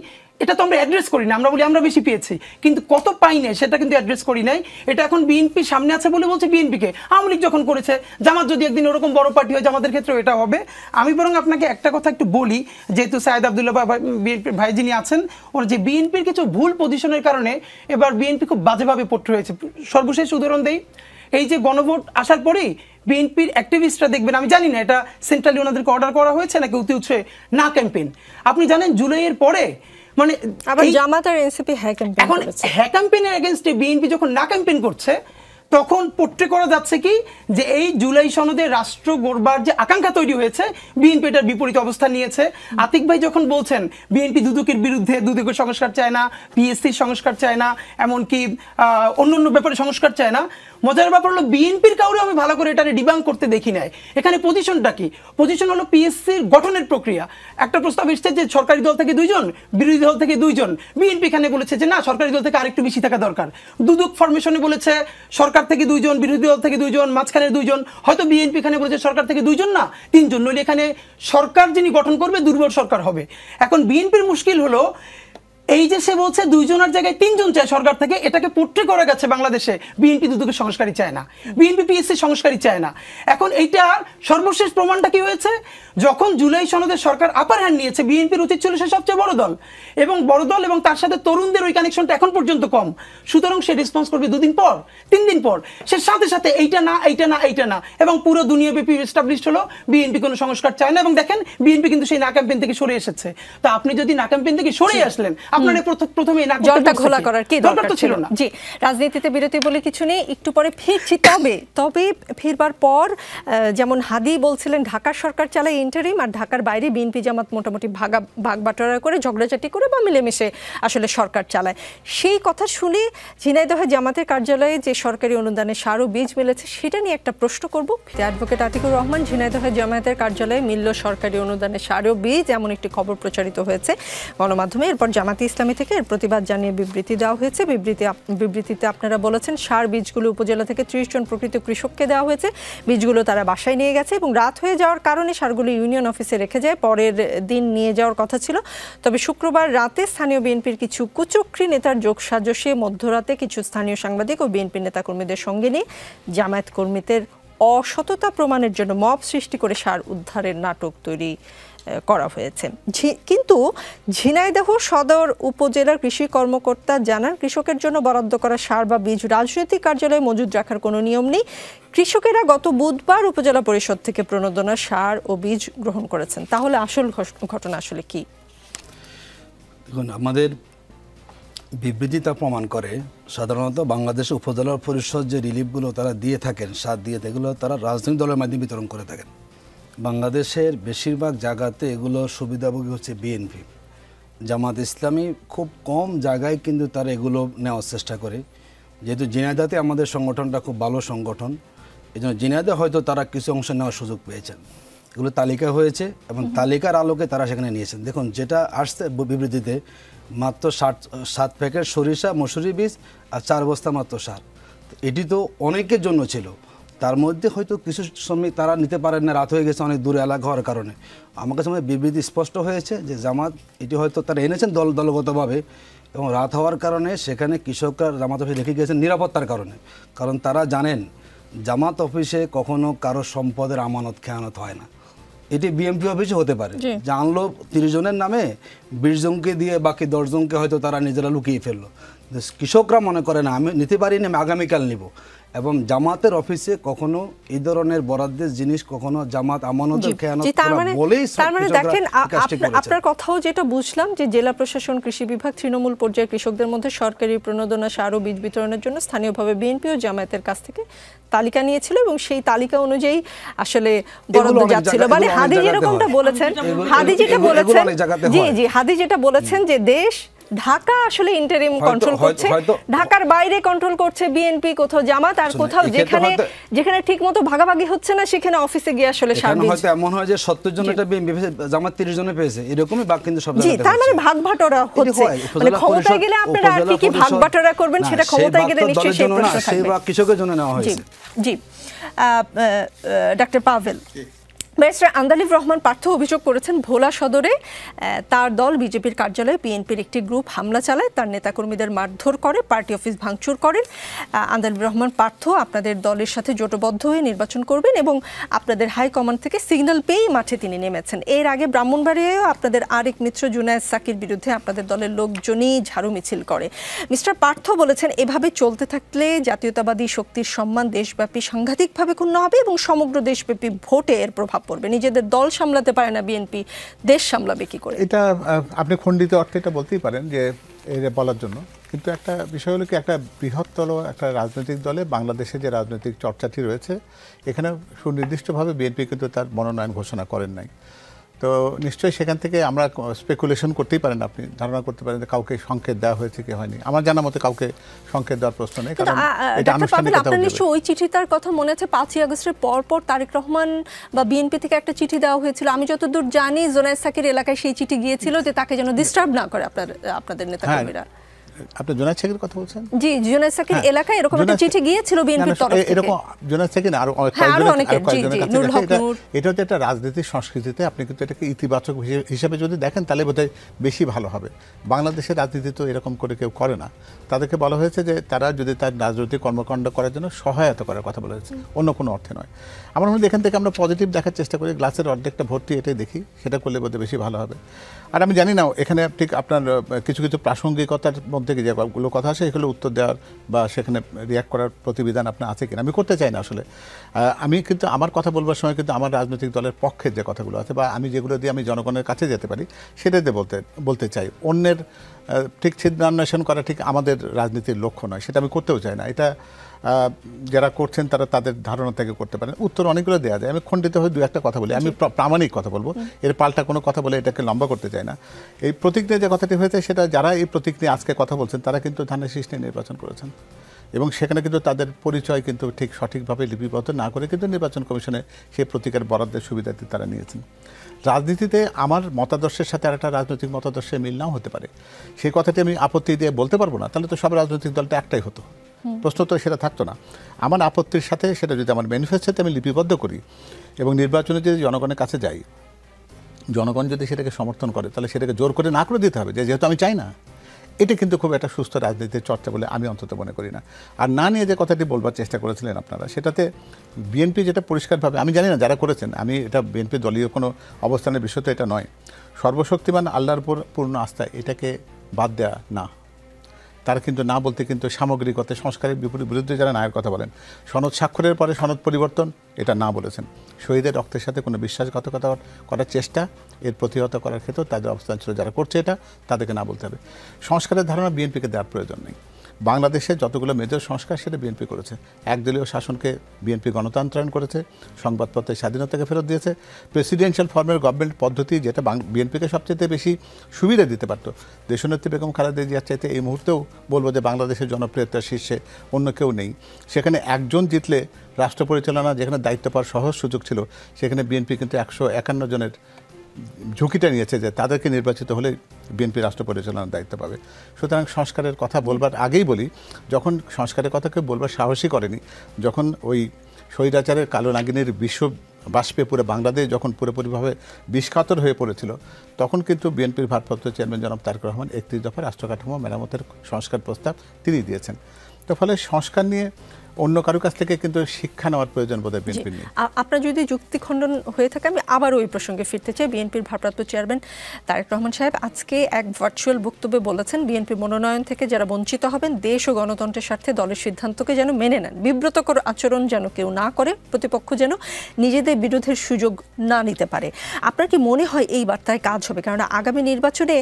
D: এটা তো আমরা অ্যাড্রেস করি না। আমরা বলি আমরা বেশি পেয়েছি, কিন্তু কত পাই নাই সেটা কিন্তু অ্যাড্রেস করি নাই। এটা এখন বিএনপি সামনে আছে বলে বলছে বিএনপিকে, আওয়ামী লীগ যখন করেছে, জামাত যদি একদিন ওরকম বড় পার্টি হয় জামাতের ক্ষেত্রে এটা হবে। আমি বরং আপনাকে একটা কথা একটু বলি, যেহেতু সায়েদ আব্দুল্লাহ ভাই যিনি আছেন, ওর যে বিএনপির কিছু ভুল পজিশনের কারণে এবার বিএনপি খুব বাজেভাবে পড়তে হয়েছে। সর্বশেষ উদাহরণ দেই, এই যে গণভোট আসার পরেই বিএনপির অ্যাক্টিভিস্টরা দেখবেন, আমি জানি না এটা সেন্ট্রালি ওনাদেরকে অর্ডার করা হয়েছে নাকি অতি উৎসে না ক্যাম্পেইন। আপনি জানেন জুলাইয়ের পরে মানে
A: আবার জামাত আর এনসিপি হ্যাঁ ক্যাম্পেইন
D: এখন হ্যাঁ ক্যাম্পেইনের এগেইনস্টে বিএনপি যখন না ক্যাম্পেইন করছে, তখন পোট্রে করা যাচ্ছে কি যে এই জুলাই সনদে রাষ্ট্র গড়বার যে আকাঙ্ক্ষা তৈরি হয়েছে, বিএনপি এটার বিপরীত অবস্থান নিয়েছে। আতিক ভাই যখন বলছেন বিএনপি দুদকের বিরুদ্ধে, দুদকের সংস্কার চায় না, পিএসসির সংস্কার চায় না, এমনকি অন্য ব্যাপারে সংস্কার চায় না, মজার ব্যাপার হলো বিএনপির কাউরে আমি ভালো করে এটারে ডিবাঙ্ক করতে দেখি নাই। এখানে পজিশনটা কি? পজিশন হলো পিএসসির গঠনের প্রক্রিয়া। একটা প্রস্তাব এসেছে যে সরকারি দল থেকে 2 জন, বিরোধী দল থেকে 2 জন। বিএনপি এখানে বলেছে যে না, সরকারি দল থেকে আরেকটু বেশি থাকা দরকার। দুদক ফরমেশনে বলেছে সরকার থেকে 2 জন, বিরোধী দল থেকে 2 জন, মাঝখানে 2 জন। হয়তো বিএনপি এখানে বলেছে সরকার থেকে 2 জন না 3 জন, নইলে এখানে সরকার যিনি গঠন করবে দুর্বল সরকার হবে। এখন বিএনপির মুশকিল হলো এই যে সে বলছে 2 জনের জায়গায় 3 জন চায় সরকার থেকে, এটাকে পোট্রে করা গেছে বাংলাদেশে। বিএনপি দুদকের সংস্কারই চায় না, বিএনপি পিএসসি সংস্কারই চায় না। এখন এইটা সর্বশেষ প্রমাণটা কি হয়েছে? যখন জুলাই সনদে সরকার আপার হ্যান্ড নিয়েছে, বিএনপির উচিত ছিল সে সবচেয়ে বড় দল এবং তার সাথে তরুণদের ওই কানেকশনটা এখন পর্যন্ত কম। সুতরাং সে রেসপন্স করবে 2 দিন পর, 3 দিন পর, সে সাথে সাথে এইটা না এইটা না এইটা না, এবং পুরো দুনিয়াব্যাপী এস্টাবলিশড হলো বিএনপি কোনো সংস্কার চায় না। এবং দেখেন বিএনপি কিন্তু সেই না ক্যাম্পেইন থেকে সরে এসেছে। তো আপনি যদি না ক্যাম্পেইন থেকে সরে আসলেন, আপনারা প্রথমে না
A: জলটা ঘোলা করার কি দরকার
D: ছিল না।
A: জি, রাজনীতিতে বিরতি বলে কিছু নেই, একটু পরে ফিরছি। তবে ফিরবার পর যেমন হাদি বলছিলেন ঢাকার সরকার চালায় ইন্টারিম, আর ঢাকার বাইরে বিএনপি জামাত মোটামুটি ভাগ বাটোয়ারা করে, ঝগড়াঝাটি করে বা মিলেমিশে আসলে সরকার চালায়। সেই কথা শুনে ঝিনাইদহ জামাতের কার্যালয়ে যে সরকারি অনুদানে সার ও বীজ মিলেছে সেটা নিয়ে একটা প্রশ্ন করব। অ্যাডভোকেট আতিকুর রহমান, ঝিনাইদহ জামায়াতের কার্যালয়ে মিলল সরকারি অনুদানে সার ও বীজ, এমন একটি খবর প্রচারিত হয়েছে গণমাধ্যমে। এরপর জামাতে ইসলামী থেকে এর প্রতিবাদ জানিয়ে বিবৃতি দেওয়া হয়েছে। বিবৃতিতে আপনারা বলেছেন সার বীজগুলো উপজেলা থেকে 30 জন প্রকৃত কৃষককে দেওয়া হয়েছে। বীজগুলো তারা বাসায় নিয়ে গেছে এবং রাত হয়ে যাওয়ার কারণে সারগুলো ইউনিয়ন অফিসে রেখে যায়, পরের দিন নিয়ে যাওয়ার কথা ছিল। তবে শুক্রবার রাতে স্থানীয় বিএনপির কিছু কুচক্রী নেতার যোগসাজশে মধ্যরাতে কিছু স্থানীয় সাংবাদিক ও বিএনপি নেতাকর্মীদের সঙ্গে নিয়ে জামায়াত কর্মীদের অসততা প্রমাণের জন্য মব সৃষ্টি করে সার উদ্ধারের নাটক তৈরি করা হয়েছে। কিন্তু ঝিনাইদহ সদর উপজেলার কৃষি কর্মকর্তা জানান, কৃষকের জন্য বরাদ্দ করা সার বা বীজ রাজনৈতিক কার্যালয়ে মজুদ রাখার কোনো নিয়ম নেই। কৃষকেরা গত বুধবার উপজেলা পরিষদ থেকে প্রণোদনা সার ও বীজ গ্রহণ করেছেন। তাহলে আসল ঘটনা আসলে কি?
C: দেখুন, আমাদের বিবৃতিটা প্রমাণ করে সাধারণত বাংলাদেশ উপজেলা পরিষদ যে রিলিফগুলো তারা দিয়ে থাকেন, সার দিয়ে, এগুলো তারা রাজনৈতিক দলের মাধ্যমে বিতরণ করে থাকেন। বাংলাদেশের বেশিরভাগ জায়গাতে এগুলো সুবিধাভোগী হচ্ছে বিএনপি। জামাত ইসলামী খুব কম জায়গায় কিন্তু তারা এগুলো নেওয়ার চেষ্টা করে। যেহেতু ঝিনাইদহতে আমাদের সংগঠনটা খুব ভালো সংগঠন, এই জন্য ঝিনাইদহ হয়তো তারা কিছু অংশ নেওয়ার সুযোগ পেয়েছেন। এগুলো তালিকা হয়েছে এবং তালিকার আলোকে তারা সেখানে নিয়েছেন। দেখুন, যেটা আসছে বিবৃতিতে মাত্র 7 প্যাকেট সরিষা মসুরি বীজ আর 4 বস্তা মাত্র সার, এটি তো অনেকের জন্য ছিল। তার মধ্যে হয়তো কিছু শ্রমিক তারা নিতে পারেন না, রাত হয়ে গেছে, অনেক দূরে এলাকা হওয়ার কারণে। আমার কাছে বিবৃতি স্পষ্ট হয়েছে যে জামাত এটি হয়তো তারা এনেছেন দলগতভাবে, এবং রাত হওয়ার কারণে সেখানে কৃষকরা জামাত অফিসে রেখে গিয়েছেন নিরাপত্তার কারণে। কারণ তারা জানেন জামাত অফিসে কখনো কারো সম্পদের আমানত খেয়ানত হয় না। এটি বিএমপি অফিসে হতে পারে, জানলো 30 জনের নামে 20 জনকে দিয়ে বাকি 10 জনকে হয়তো তারা নিজেরা লুকিয়ে ফেললো। কৃষকরা মনে করে না আমি নিতে পারিনি, আমি আগামীকাল নিব। এবং জামাতের অফিসে কখনো এই ধরনের বরাদ্দের জিনিস কখনো জামাত আমানতের খেয়ানত বলেই।
A: তার মানে দেখেন, আপনার কথাও যেটা বুঝলাম যে জেলা প্রশাসন, কৃষি বিভাগ, তৃণমূল পর্যায়ে কৃষকদের মধ্যে সরকারি প্রণোদনা সার ও বীজ বিতরণের জন্য স্থানীয়ভাবে বিএনপি ও জামায়াতের কাছ থেকে তালিকা নিয়েছিল এবং সেই তালিকা অনুযায়ী আসলে বরাদ্দ যাচ্ছিল। মানে হাদি যেরকমটা বলেছেন, হাদি যেটা বলেছেন যে দেশ ঢাকা আসলে ইন্টারিম কন্ট্রোল করছে, ঢাকার বাইরে কন্ট্রোল করছে বিএনপি, কোথাও জামাত, আর কোথাও যেখানে ঠিকমতো ভাগাভাগি হচ্ছে না সেখানে অফিসে গিয়ে আসলে সার্বিক
C: হয়তো এমন হয় যে 70 জন এটা বিএনপি পেয়েছে, জামাত 30 জনে পেয়েছে, এরকমই ভাগ কিন্তু সব জায়গায়।
A: তার মানে ভাগ বাটোয়ারা হচ্ছে, মানে ক্ষমতায় গেলে আপনারা আর কি ভাগ বাটোয়ারা করবেন সেটা ক্ষমতায় গেলে নিশ্চয়ই সেই প্রশ্ন থাকবে।
C: সেই ভাগ কৃষকের জন্য নেওয়া হয়েছে।
A: জি ডক্টর পাভেল, ব্যারিস্টার আন্দালিব রহমান পার্থ অভিযোগ করেছেন ভোলা সদরে তার দল বিজেপির কার্যালয়ে বিএনপির একটি গ্রুপ হামলা চালায়, তার নেতাকর্মীদের মারধর করে, পার্টি অফিস ভাঙচুর করেন। আন্দালিব রহমান পার্থ আপনাদের দলের সাথে জোটবদ্ধ হয়ে নির্বাচন করবেন এবং আপনাদের হাইকমান্ড থেকে সিগন্যাল পেয়েই মাঠে তিনি নেমেছেন। এর আগে ব্রাহ্মণবাড়িয়ায়ও আপনাদের আরেক মিত্র জুনায়েদ সাকির বিরুদ্ধে আপনাদের দলের লোকজনই ঝাড়ু মিছিল করে। মিস্টার পার্থ বলেছেন এভাবে চলতে থাকলে জাতীয়তাবাদী শক্তির সম্মান দেশব্যাপী সাংঘাতিকভাবে ক্ষুণ্ণ হবে এবং সমগ্র দেশব্যাপী ভোটে এর প্রভাব পড়বে। নিজেদের দল সামলাতে পারে না বিএনপি, দেশ সামলাবে কি করে?
B: এটা আপনি খণ্ডিত অর্থে এটা বলতেই পারেন যে এটা বলার জন্য, কিন্তু একটা বিষয় হলো কি, একটা বৃহত্তর একটা রাজনৈতিক দলে বাংলাদেশে যে রাজনৈতিক চর্চাটি রয়েছে এখানে সুনির্দিষ্টভাবে বিএনপি কিন্তু তার মনোনয়ন ঘোষণা করেন নাই। তো নিশ্চয়ই সেখান থেকে আমরা স্পেকুলেশন করতেই পারেন, আপনি ধারণা করতে পারেন যে কাউকে সংকেত দেওয়া হয়েছে কি হয়নি। আমার জানা মতে কাউকে সংকেত দেওয়ার প্রশ্ন নেই, কারণ এটা আনুষ্ঠানিকতা।
A: আপনার নিশ্চয়ই ওই চিঠিটার কথা মনে আছে, 5ই আগস্টের পর তারেক রহমান বা বিএনপি থেকে একটা চিঠি দেওয়া হয়েছিল। আমি যতদূর জানি জুনায়েদ সাকির এলাকায় সেই চিঠি গিয়েছিল যে তাকে যেন ডিস্টার্ব না করে আপনাদের নেতাকর্মীরা।
B: আপনি জুনায়েদ সাকির কথা বলছেন?
A: জি, জুনায়েদ সাকির এলাকায় এরকম একটা চিঠি গিয়েছিল বিএনপির তরফ থেকে।
B: এরকম জুনায়েদ সাকির আর কয়েকজনের কাছে। এটা হচ্ছে একটা রাজনীতির সংস্কৃতিতে আপনি কিন্তু এটাকে ইতিবাচক হিসেবে যদি দেখেন তাহলে বোধহয় বেশি ভালো হবে। বাংলাদেশের রাজনীতি তো এরকম করে কেউ করে না। তাদেরকে বলা হয়েছে যে তারা যদি তার রাজনৈতিক কর্মকাণ্ড করার জন্য সহায়তা করার কথা বলা হয়েছে, অন্য কোনো অর্থে নয়। আমার মনে হয় এখান থেকে আমরা পজিটিভ দেখার চেষ্টা করি, গ্লাসের অর্ধেকটা ভর্তি এটাই দেখি, সেটা করলে বোধহয় বেশি ভালো হবে। আর আমি জানি না এখানে ঠিক আপনার কিছু কিছু প্রাসঙ্গিকতার মধ্যে যেগুলো কথা আছে সেগুলো উত্তর দেওয়ার বা সেখানে রিয়াক্ট করার প্রতিবিধান আপনার আছে কিনা, আমি করতে চাই না আসলে। আমি কিন্তু আমার কথা বলবার সময় কিন্তু আমার রাজনৈতিক দলের পক্ষের যে কথাগুলো আছে বা আমি যেগুলো দিয়ে আমি জনগণের কাছে যেতে পারি সেটা দিয়ে বলতে চাই। অন্যের ঠিক ছিদ্রান্বেষণ করা ঠিক আমাদের রাজনীতির লক্ষ্য নয়, সেটা আমি করতেও চাই না। এটা যারা করছেন তারা তাদের ধারণা থেকে করতে পারেন। উত্তর অনেকগুলো দেওয়া যায়, আমি খণ্ডিত হয়ে দু একটা কথা বলি, আমি প্রামাণিক কথা বলবো, এর পাল্টা কোনো কথা বলে এটাকে লম্বা করতে চাই না। এই প্রতীক নিয়ে যে কথাটি হয়েছে সেটা যারা এই প্রতীক নিয়ে আজকে কথা বলছেন তারা কিন্তু ধানের শীষ নিয়ে নির্বাচন করেছেন এবং সেখানে কিন্তু তাদের পরিচয় কিন্তু ঠিক সঠিকভাবে লিপিবদ্ধ না করে কিন্তু নির্বাচন কমিশনে সেই প্রতীকের বরাদ্দের সুবিধাটি তারা নিয়েছেন। রাজনীতিতে আমার মতাদর্শের সাথে আরেকটা রাজনৈতিক মতাদর্শের মিল নাও হতে পারে, সেই কথাটি আমি আপত্তি দিয়ে বলতে পারবো না, তাহলে তো সব রাজনৈতিক দলটা একটাই হতো, প্রশ্ন তো সেটা থাকতো না। আমার আপত্তির সাথে সেটা যদি আমার ম্যানিফেস্টোতে আমি লিপিবদ্ধ করি এবং নির্বাচনে যদি জনগণের কাছে যাই, জনগণ যদি সেটাকে সমর্থন করে তাহলে সেটাকে জোর করে না করে দিতে হবে যে যেহেতু আমি চাই না। এটা কিন্তু খুব একটা সুস্থ রাজনীতির চর্চা বলে আমি অন্তত মনে করি না। আর না নিয়ে যে কথাটি বলবার চেষ্টা করেছিলেন আপনারা, সেটাতে বিএনপি যেটা পরিষ্কারভাবে, আমি জানি না যারা করেছেন, আমি এটা বিএনপি দলীয় কোনো অবস্থানের বিষয় তো এটা নয়, সর্বশক্তিমান আল্লাহর উপর পূর্ণ আস্থা এটাকে বাদ দেওয়া না। তারা কিন্তু না বলতে কিন্তু সামগ্রিকতা সংস্কারের বিরুদ্ধে যারা নায়ের কথা বলেন, সনদ স্বাক্ষরের পরে সনদ পরিবর্তন, এটা না বলেছেন। শহীদের রক্তের সাথে কোনো বিশ্বাসঘাতকতা করার চেষ্টা, এর প্রতিহত করার ক্ষেত্রেও তাদের অবস্থান ছিল, যারা করছে এটা তাদেরকে না বলতে হবে। সংস্কারের ধারণা বিএনপিকে দেওয়ার প্রয়োজন নেই। বাংলাদেশে যতগুলো মেজর সংস্কার সেটা বিএনপি করেছে। একদলীয় শাসনকে বিএনপি গণতন্ত্রায়ন করেছে, সংবাদপত্রের স্বাধীনতাকে ফেরত দিয়েছে, প্রেসিডেন্সিয়াল ফর্মের গভর্নমেন্ট পদ্ধতি যেটা বিএনপিকে সবচেয়ে বেশি সুবিধা দিতে পারত। দেশনেত্রী বেগম খালেদা জিয়ার চাইতে এই মুহূর্তেও বলবো যে বাংলাদেশের জনপ্রিয়তার শীর্ষে অন্য কেউ নেই। সেখানে একজন জিতলে রাষ্ট্র পরিচালনা যেখানে দায়িত্ব পাওয়ার সহজ সুযোগ ছিল, সেখানে বিএনপি কিন্তু 151 জনের ঝুঁকিটা নিয়েছে যে তাদেরকে নির্বাচিত হলে বিএনপি রাষ্ট্র পরিচালনার দায়িত্ব পাবে। সুতরাং সংস্কারের কথা বলবার আগেই বলি, যখন সংস্কারের কথা কেউ বলবার সাহসই করেনি, যখন ওই স্বৈরাচারের কালো নাগিনীর বিশ্ব বাষ্পে পুরো বাংলাদেশ যখন পুরোপুরিভাবে বিষকাতর হয়ে পড়েছিল, তখন কিন্তু বিএনপির ভারপ্রাপ্ত চেয়ারম্যান জনাব তারেক রহমান 31 দফা রাষ্ট্রকাঠামো মেরামতের সংস্কার প্রস্তাব তিনি দিয়েছেন। তো ফলে সংস্কার নিয়ে অন্য কারো কাছ থেকে কিন্তু শিক্ষা নেওয়ার প্রয়োজন বোধহয় বিএনপির নেই।
A: আপনার যদি যুক্তি খণ্ডন হয়ে থাকে আমি আবার ওই প্রসঙ্গে ফিরতে চাই। বিএনপির ভারপ্রাপ্ত চেয়ারম্যান তারেক রহমান সাহেব আজকে এক ভার্চুয়াল বক্তব্যে বলেছেন, বিএনপি মনোনয়ন থেকে যারা বঞ্চিত হবেন দেশ ও গণতন্ত্রের স্বার্থে দলের সিদ্ধান্তকে যেন মেনে নেন, বিব্রতকর আচরণ যেন কেউ না করে, প্রতিপক্ষ যেন নিজেদের বিরোধের সুযোগ না নিতে পারে। আপনার কি মনে হয় এই বার্তায় কাজ হবে? কারণ আগামী নির্বাচনে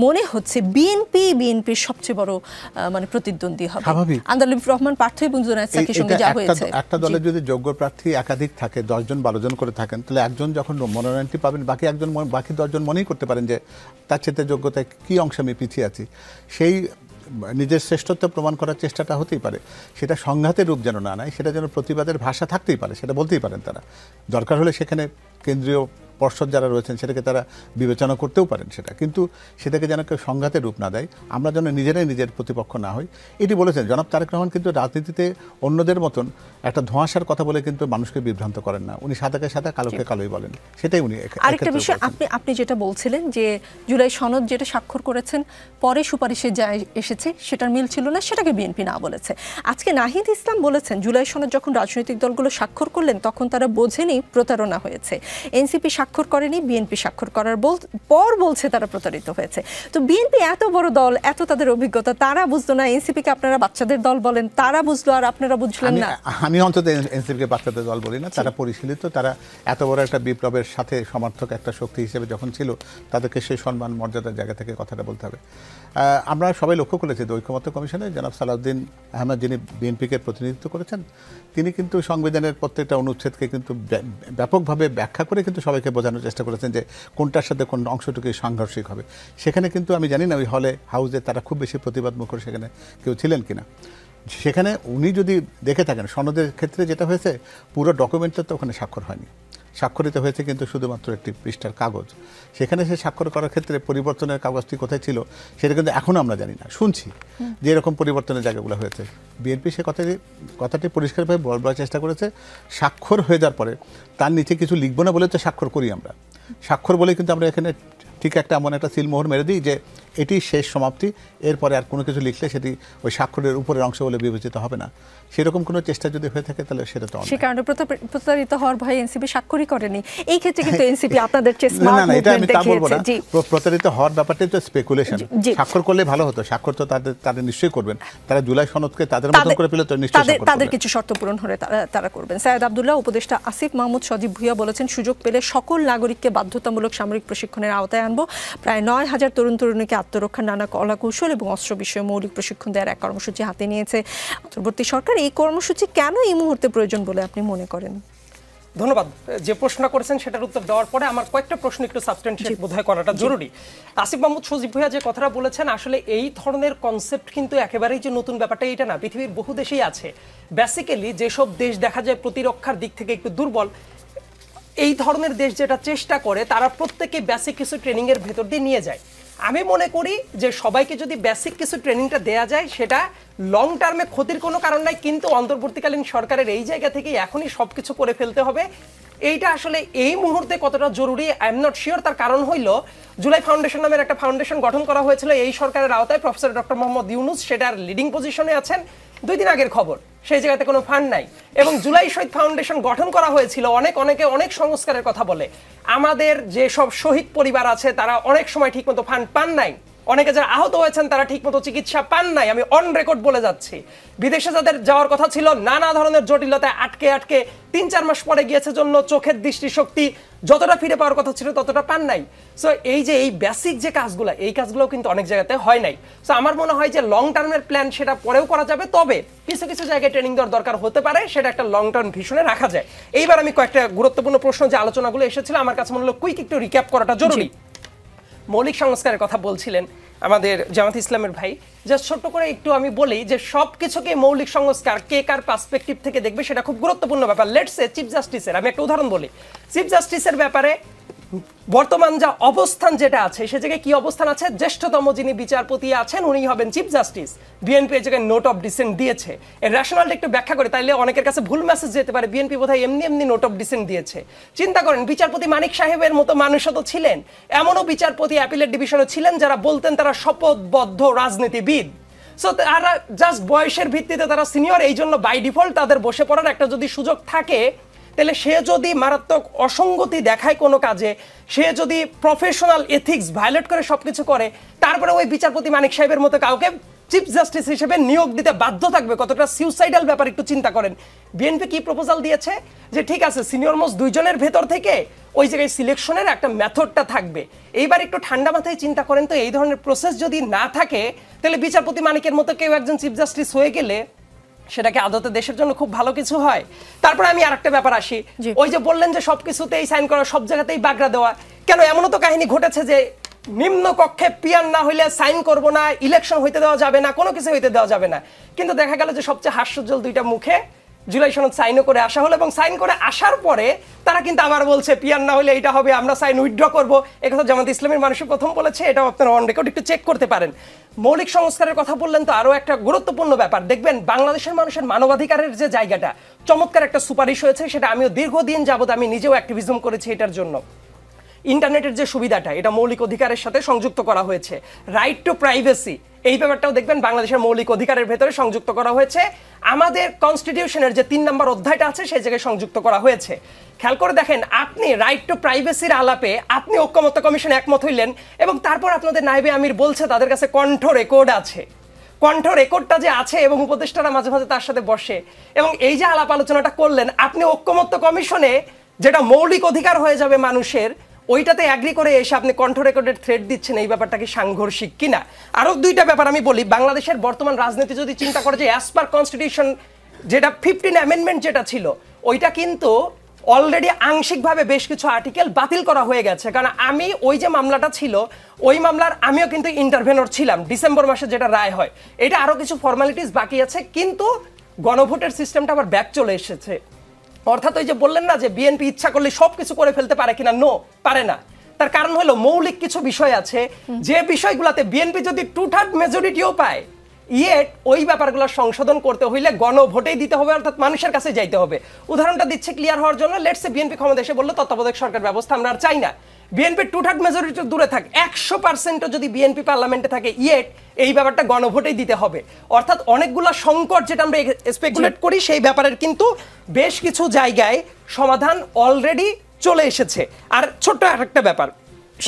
A: মনে হচ্ছে বিএনপির সবচেয়ে বড় মানে প্রতিদ্বন্দ্বী হবে। আন্দালিব রহমান পার্থ এবং জুনায়েদ সাকির সঙ্গে যা হয়েছে,
B: একটা দলে যদি যোগ্য প্রার্থী একাধিক থাকে, 10 জন 12 জন করে থাকেন, তাহলে একজন যখন মনোনয়নটি পাবেন বাকি 10 জন মনেই করতে পারেন যে তার চেয়ে যোগ্যতায় কি অংশে আমি পিছিয়ে আছি, সেই নিজের শ্রেষ্ঠত্ব প্রমাণ করার চেষ্টাটা হতেই পারে। সেটা সংঘাতের রূপ যেন না নেয়, সেটা যেন প্রতিবাদের ভাষা থাকতেই পারে, সেটা বলতেই পারেন তারা। দরকার হলে সেখানে কেন্দ্রীয় পর্ষদ যারা রয়েছেন সেটাকে তারা বিবেচনা করতেও পারেন সেটা, কিন্তু সেটাকে যেন কেউ সংঘাতের রূপ না দেয়, আমরা যেন নিজেরাই নিজের প্রতিপক্ষ না হই, এটি বলেছেন জনাব তারেক রহমান। কিন্তু রাজনীতিতে অন্যদের মতন একটা ধোঁয়াশার কথা বলে কিন্তু মানুষকে বিভ্রান্ত করেন না, উনি সাদাকে সাদা কালোকে কালোই বলেন, সেটাই উনি।
A: আরেকটা বিষয় আপনি যেটা বলছিলেন যে জুলাই সনদ যেটা স্বাক্ষর করেছেন পরে সুপারিশে যা এসেছে সেটার মিল ছিল না, সেটাকে বিএনপি না বলেছে। আজকে নাহিদ ইসলাম বলেছেন জুলাই সনদ যখন রাজনৈতিক দলগুলো স্বাক্ষর করলেন তখন তারা বোঝেনি প্রতারণা হয়েছে, এনসিপি স্বাক্ষর করেনি, বিএনপি স্বাক্ষর করার পর বলছে তারা প্রতারিত হয়েছে। তো বিএনপি এত বড় দল, এত তাদের অভিজ্ঞতা, তারা বুঝলো না এনসিপিকে আপনারা বাচ্চাদের দল বলেন, তারা বুঝলো আর আপনারা বুঝলেন না।
B: আমি অন্তত এনসিপিকে বাচ্চাদের দল বলি না, তারা পরিশীলিত, তারা এত বড় একটা বিপ্লবের সাথে সমর্থক একটা শক্তি হিসেবে যখন ছিল তাদেরকে সেই সম্মান মর্যাদার জায়গা থেকে কথাটা বলতে হবে। আমরা সবাই লক্ষ্য করেছি ঐক্যমত্য কমিশনে জনাব সালাউদ্দিন আহমেদ যিনি বিএনপিকে প্রতিনিধিত্ব করেছেন, তিনি কিন্তু সংবিধানের প্রত্যেকটা অনুচ্ছেদকে কিন্তু ব্যাপকভাবে ব্যাখ্যা করে কিন্তু সবাইকে বোঝানোর চেষ্টা করেছেন যে কোনটার সাথে কোন অংশটুকু সাংঘর্ষিক হবে। সেখানে কিন্তু আমি জানি না ওই হলে হাউসে তারা খুব বেশি প্রতিবাদ মুখর সেখানে কেউ ছিলেন কিনা। সেখানে উনি যদি দেখে থাকেন সনদের ক্ষেত্রে যেটা হয়েছে, পুরো ডকুমেন্টটা তো ওখানে স্বাক্ষর হয়নি, স্বাক্ষরিত হয়েছে কিন্তু শুধুমাত্র একটি পৃষ্ঠার কাগজ। সেখানে সে স্বাক্ষর করার ক্ষেত্রে পরিবর্তনের কাগজটি কোথায় ছিল সেটা কিন্তু এখনও আমরা জানি না, শুনছি যে এরকম পরিবর্তনের জায়গাগুলো হয়েছে। বিএনপি সে কথাটি পরিষ্কারভাবে বলার চেষ্টা করেছে, স্বাক্ষর হয়ে যাওয়ার পরে তার নিচে কিছু লিখবো না বলে তো স্বাক্ষর করি আমরা, স্বাক্ষর বলে কিন্তু আমরা এখানে ঠিক একটা এমন একটা সিলমোহর মেরে দিই যে এটি শেষ সমাপ্তি, এরপরে আর কোনো কিছু লিখলে সেটি ওই স্বাক্ষরের উপরের অংশ বলে বিবেচিত হবে না। সেরকম কোনো চেষ্টা যদি হয়ে থাকে তাহলে সেটা তো
A: সে কারণে প্রতারিত হওয়ার ভয়ে এনসিপি স্বাক্ষরই করেনি। এই ক্ষেত্রে কিন্তু এনসিপি আপনাদের চেয়ে স্মার্ট মুভমেন্ট দেখিয়েছে।
B: প্রতারিত হওয়ার ব্যাপারটাই তো স্পেকুলেশন, স্বাক্ষর করলে ভালো হতো, স্বাক্ষর তো তাদের নিশ্চয়ই করবেন, তারা জুলাই সনদকে তাদের মতন করে পেলে তো নিশ্চয়ই
A: তাদের কিছু শর্ত পূরণ হলে তারা করবেন। সায়েদ আব্দুল্লাহ, উপদেষ্টা আসিফ মাহমুদ সজীব ভুইয়া বলেছেন সুযোগ পেলে সকল নাগরিককে বাধ্যতামূলক সামরিক প্রশিক্ষণের আওতায় আনবো। প্রায় 9000 তরুণ তরুণীকে আত্মরক্ষার নানা কলাকৌশল এবং অস্ত্র বিষয়ে মৌলিক প্রশিক্ষণ দেওয়ার এক কর্মসূচি হাতে নিয়েছে অন্তর্বর্তী সরকার। এই কর্মসূচি কেন এই মুহূর্তে প্রয়োজন বলে আপনি মনে করেন?
E: ধন্যবাদ। যে প্রশ্ন করেছেন সেটার উত্তর দেওয়ার পরে আমার কয়েকটা প্রশ্ন একটু সাবস্টেন্সিয়েট বোধহয় করাটা জরুরি। আসিফ মাহমুদ সজীব ভাইয়া যে কথাটা বলেছেন, আসলে এই ধরনের কনসেপ্ট কিন্তু একেবারেই যে নতুন ব্যাপারটা এটা না, পৃথিবীর বহু দেশেই আছে। বেসিক্যালি যেসব দেশ দেখা যায় প্রতিরক্ষার দিক থেকে একটু দুর্বল, এই ধরনের দেশ যেটা চেষ্টা করে তারা প্রত্যেকে বেসিক কিছু ট্রেনিং এর ভেতর দিয়ে নিয়ে যায়। আমি মনে করি যে সবাইকে যদি বেসিক কিছু ট্রেনিংটা দেয়া যায় সেটা লং টার্মে ক্ষতির কোনো কারণ নাই, কিন্তু অন্তর্বর্তীকালীন সরকারের এই জায়গা থেকে এখনই সবকিছু করে ফেলতে হবে, এইটা আসলে এই মুহূর্তে কতটা জরুরি আই এম নট শিওর। তার কারণ হইল জুলাই ফাউন্ডেশন নামের একটা ফাউন্ডেশন গঠন করা হয়েছিল এই সরকারের আওতায়, প্রফেসর ডক্টর মোহাম্মদ ইউনুস সেটার লিডিং পজিশনে আছেন। 2 দিন আগের খবর, সেই জায়গাতে কোনো ফান্ড নাই। এবং জুলাই শহীদ ফাউন্ডেশন গঠন করা হয়েছিল, অনেকে অনেক সংস্কারের কথা বলে, আমাদের যে সব শহীদ পরিবার আছে তারা অনেক সময় ঠিকমতো ফান্ড পান নাই, অনেকে যারা আহত হয়েছেন তারা ঠিকমতো চিকিৎসা পান নাই। আমি অন রেকর্ড বলে যাচ্ছি, বিদেশে যাদের যাওয়ার কথা ছিল নানা ধরনের জটিলতায় আটকে 3-4 মাস পরে গিয়েছে জন্য চোখের দৃষ্টিশক্তি যতটা ফিরে পাওয়ার কথা ছিল ততটা পান নাই। সো এই যে এই বেসিক যে কাজগুলো, এই কাজগুলো কিন্তু অনেক জায়গাতে হয় নাই। সো আমার মনে হয় যে লং টার্মের প্ল্যান সেটা পরেও করা যাবে, তবে কিছু কিছু জায়গায় ট্রেনিং দেওয়ার দরকার হতে পারে, সেটা একটা লং টার্ম ভিশনে রাখা যায়। এইবার আমি কয়েকটা গুরুত্বপূর্ণ প্রশ্ন যে আলোচনাগুলো এসেছিল আমার কাছে মনে হলো কুইক একটু রিক্যাপ করাটা জরুরি। মৌলিক সংস্কারের কথা বলছিলেন আমাদের জামাত ইসলামের ভাই, জাস্ট ছোট্ট করে একটু আমি বলি যে সবকিছুকে মৌলিক সংস্কার কে কার পার্সপেক্টিভ থেকে দেখবে সেটা খুব গুরুত্বপূর্ণ ব্যাপার। লেটস সে চিফ জাস্টিসের, আমি একটা উদাহরণ বলি, চিফ জাস্টিসের ব্যাপারে বর্তমান যা অবস্থান যেটা আছে সে জায়গায় কি অবস্থান আছে, জ্যেষ্ঠতম যিনি বিচারপতি আছেন উনি হবেন চিফ জাস্টিস। বিএনপি এই জায়গায় নোট অফ ডিসেন্ট দিয়েছে, এর রেশনালটা একটু ব্যাখ্যা করে, তাইলে অনেকের কাছে ভুল মেসেজ যেতে পারে বিএনপি বোধহয় এমনি নোট অফ ডিসেন্ট দিয়েছে। চিন্তা করেন বিচারপতি মানিক সাহেবের মতো মানুষও তো ছিলেন, এমনও বিচারপতি অ্যাপিলেট ডিভিশনে ছিলেন যারা বলতেন তারা শপথবদ্ধ রাজনীতিবিদ। সো তারা জাস্ট বয়সের ভিত্তিতে তারা সিনিয়র, এই জন্য বাই ডিফল্ট তাদের বসে পড়ার একটা যদি সুযোগ থাকে, তাহলে সে যদি মারাত্মক অসঙ্গতি দেখায় কোনো কাজে, সে যদি প্রফেশনাল এথিক্স ভায়োলেট করে সবকিছু করে, তারপরে ওই বিচারপতি মানিক সাহেবের মতো কাউকে চিফ জাস্টিস হিসেবে নিয়োগ দিতে বাধ্য থাকবে, কতটা সুইসাইডাল ব্যাপার একটু চিন্তা করেন। বিএনপি কি প্রপোজাল দিয়েছে যে ঠিক আছে সিনিয়র মোস্ট দুইজনের ভেতর থেকে ওই জায়গায় সিলেকশনের একটা মেথডটা থাকবে। এইবার একটু ঠান্ডা মাথায় চিন্তা করেন তো, এই ধরনের প্রসেস যদি না থাকে তাহলে বিচারপতি মানিকের মতো কেউ একজন চিফ জাস্টিস হয়ে গেলে সেটাকে আদতে দেশের জন্য খুব ভালো কিছু হয়? তারপরে আমি আরেকটা ব্যাপার আসি, ওই যে বললেন যে সবকিছুতেই সাইন করা, সব জায়গাতেই বাগড়া দেওয়া, কেন এমনও তো কাহিনী ঘটেছে যে নিম্ন কক্ষে পিয়ান না হইলে সাইন করব না, ইলেকশন হইতে দেওয়া যাবে না, কোনো কিছু হইতে দেওয়া যাবে না, কিন্তু দেখা গেল যে সবচেয়ে হাস্যোজ্জ্বল দুইটা মুখে জুলাই সনদ সাইনও করে আসা হলো, এবং সাইন করে আসার পরে তারা কিন্তু আবার বলছে পিয়ান না হলে এটা হবে, আমরা সাইন উইথড্র করবো। একথা জামাত ইসলামের মানুষের প্রথম বলেছে, এটাও আপনারা অন রেকর্ড একটু চেক করতে পারেন। মৌলিক সংস্কারের কথা বললেন তো আরো একটা গুরুত্বপূর্ণ ব্যাপার, দেখবেন বাংলাদেশের মানুষের মানবাধিকারের যে জায়গাটা, চমৎকার একটা সুপারিশ হয়েছে, সেটা আমিও দীর্ঘদিন যাবত আমি নিজেও অ্যাক্টিভিজম করেছি এটার জন্য। ইন্টারনেটের যে সুবিধাটা, এটা মৌলিক অধিকারের সাথে সংযুক্ত করা হয়েছে। রাইট টু প্রাইভেসি, এই ব্যাপারটাও দেখবেন বাংলাদেশের মৌলিক অধিকারের ভেতরে সংযুক্ত করা হয়েছে। আমাদের কনস্টিটিউশনের যে 3 নম্বর অধ্যায়টা আছে সেই জায়গায় সংযুক্ত করা হয়েছে। খেয়াল করে দেখেন, আপনি রাইট টু প্রাইভেসির আলাপে আপনি ঐক্যমত্য কমিশন একমত হইলেন, এবং তারপর আপনাদের নায়েবে আমির বলছে তাদের কাছে কণ্ঠ রেকর্ড আছে, কণ্ঠ রেকর্ডটা যে আছে, এবং উপদেষ্টারা মাঝে মাঝে তার সাথে বসে, এবং এই যে আলাপ আলোচনাটা করলেন আপনি ঐক্যমত্য কমিশনে, যেটা মৌলিক অধিকার হয়ে যাবে মানুষের, ওইটাতে অ্যাগ্রি করে এসে আপনি কণ্ঠ রেকর্ডের থ্রেড দিচ্ছেন, এই ব্যাপারটা কি সাংঘর্ষিক কিনা? আরো দুইটা ব্যাপার আমি বলি, বাংলাদেশের বর্তমান রাজনীতি যদি চিন্তা করে যে অ্যাজ পার কনস্টিটিউশন যেটা 15 অ্যামেন্ডমেন্ট যেটা ছিল, ওইটা কিন্তু অলরেডি আংশিকভাবে বেশ কিছু আর্টিকেল বাতিল করা হয়ে গেছে। কারণ আমি ওই যে মামলাটা ছিল, ওই মামলার আমিও কিন্তু ইন্টারভেনর ছিলাম, ডিসেম্বর মাসে যেটা রায় হয়, এটা আরো কিছু ফর্মালিটিস বাকি আছে, কিন্তু গণভোটের সিস্টেমটা আবার ব্যাক চলে এসেছে। অর্থাৎ ওই যে বললেন না যে বিএনপি ইচ্ছা করলে সবকিছু করে ফেলতে পারে কিনা, নো, পারে না। তার কারণ হলো মৌলিক কিছু বিষয় আছে, যে বিষয়গুলোতে বিএনপি যদি 2/3 মেজরিটিও পায়, ইয়েট ওই ব্যাপারগুলো সংশোধন করতে হইলে গণভোটেই দিতে হবে, অর্থাৎ মানুষের কাছে যাইতে হবে। উদাহরণটা দিচ্ছে ক্লিয়ার হওয়ার জন্য, লেটস সে বিএনপি ক্ষমতা এসে বললো তত্ত্বাবধায়ক সরকার ব্যবস্থা আমরা আর চাই না, বিএনপি 2/3 মেজরিটি দূরে থাক, 100% যদি বিএনপি পার্লামেন্টে থাকে, ইয়েট এই ব্যাপারটা গণভোটেই দিতে হবে। অর্থাৎ অনেকগুলো সংকট যেটা আমরা স্পেকুলেট করি, সেই ব্যাপারের কিন্তু বেশ কিছু জায়গায় সমাধান অলরেডি চলে এসেছে। আর ছোট্ট আরেকটা ব্যাপার,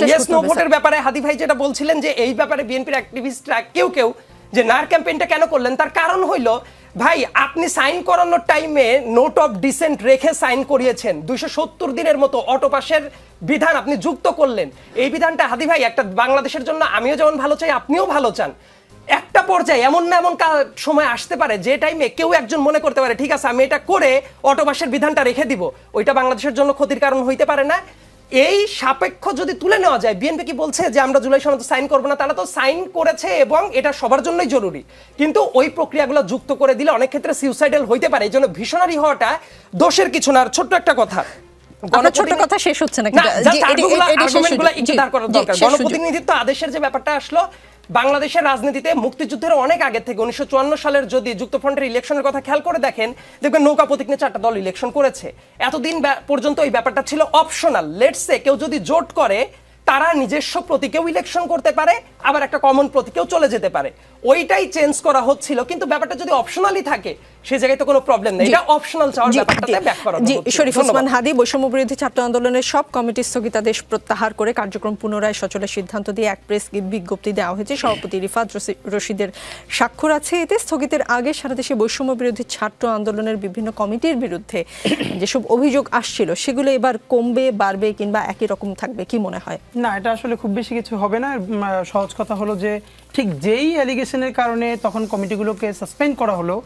E: ইয়েস নো ভোটের ব্যাপারে হাদি ভাই যেটা বলছিলেন যে এই ব্যাপারে বিএনপির অ্যাক্টিভিস্টরা কেউ কেউ যে নার ক্যাম্পেইনটা কেন করলেন, তার কারণ হইল ভাই আপনি সাইন করানোর টাইমে নোট অফ ডিসেন্ট রেখে সাইন করিয়েছেন, 270 দিনের মতো অটো পাসের বিধান আপনি যুক্ত করলেন। এই বিধানটা হাদি ভাই একটা বাংলাদেশের জন্য আমিও যেমন ভালো চাই, আপনিও ভালো চান, একটা পর্যায়ে এমন না এমন সময় আসতে পারে যে টাইমে কেউ একজন মনে করতে পারে ঠিক আছে আমি এটা করে অটো পাসের বিধানটা রেখে দিব, ওইটা বাংলাদেশের জন্য ক্ষতির কারণ হইতে পারে না। এই সাপেক্ষ যদি তুলে নেওয়া যায়, বিএনপি কি বলছে যে আমরা জুলাই সনদ সাইন করব না, তারা তো সাইন করেছে এবং এটা সবার জন্যই জরুরি, কিন্তু ওই প্রক্রিয়াগুলো যুক্ত করে দিলে অনেক ক্ষেত্রে সুইসাইডাল হইতে পারে। এই জন্য ভিশনারি হওয়াটা দোষের কিছু না। আর ছোট্ট একটা কথা,
A: ছোট কথা শেষ হচ্ছে না,
E: গণপ্রতিনিধিত্ব আদেশের যে ব্যাপারটা আসলো, বাংলাদেশের রাজনীতিতে মুক্তিযুদ্ধের অনেক আগে থেকে 1954 সালের যদি যুক্তফ্রন্টের ইলেকশনের কথা খেয়াল করে দেখেন, দেখবেন নৌকা প্রতীক নিয়ে 4টা দল ইলেকশন করেছে। এতদিন পর্যন্ত এই ব্যাপারটা ছিল অপশনাল। লেটস সে কেউ যদি জোট করে তারা নিজস্ব প্রতীকেও ইলেকশন করতে পারে, আবার একটা কমন প্রতীকেও চলে যেতে পারে, ওইটাই চেঞ্জ করা হচ্ছিল। কিন্তু ব্যাপারটা যদি অপশনালি থাকে সেই জায়গায় তো কোনো প্রবলেম নেই, এটা অপশনাল চাওয়ার ব্যাপারটাতে ব্যাক করা হচ্ছে।
A: শরীফ ওসমান হাদি, বৈষম্য বিরোধী ছাত্র আন্দোলনের সব কমিটির স্থগিতাদেশ প্রত্যাহার করে কার্যক্রম পুনরায় সচলের সিদ্ধান্ত দিয়ে এক প্রেস বিজ্ঞপ্তি দেওয়া হয়েছে। সভাপতি রিফাত রশিদের স্বাক্ষর আছে। এতে স্থগিতের আগে সারা দেশে বৈষম্য বিরোধী ছাত্র আন্দোলনের বিভিন্ন কমিটির বিরুদ্ধে যেসব অভিযোগ আসছিল সেগুলো এবার কমবে, বাড়বে, কিংবা একই রকম থাকবে, কি মনে হয়?
D: না, এটা আসলে খুব বেশি কিছু হবে না। সহজ কথা হলো যে ঠিক যেই অ্যালিগেশনের কারণে তখন কমিটিগুলোকে সাসপেন্ড করা হলো,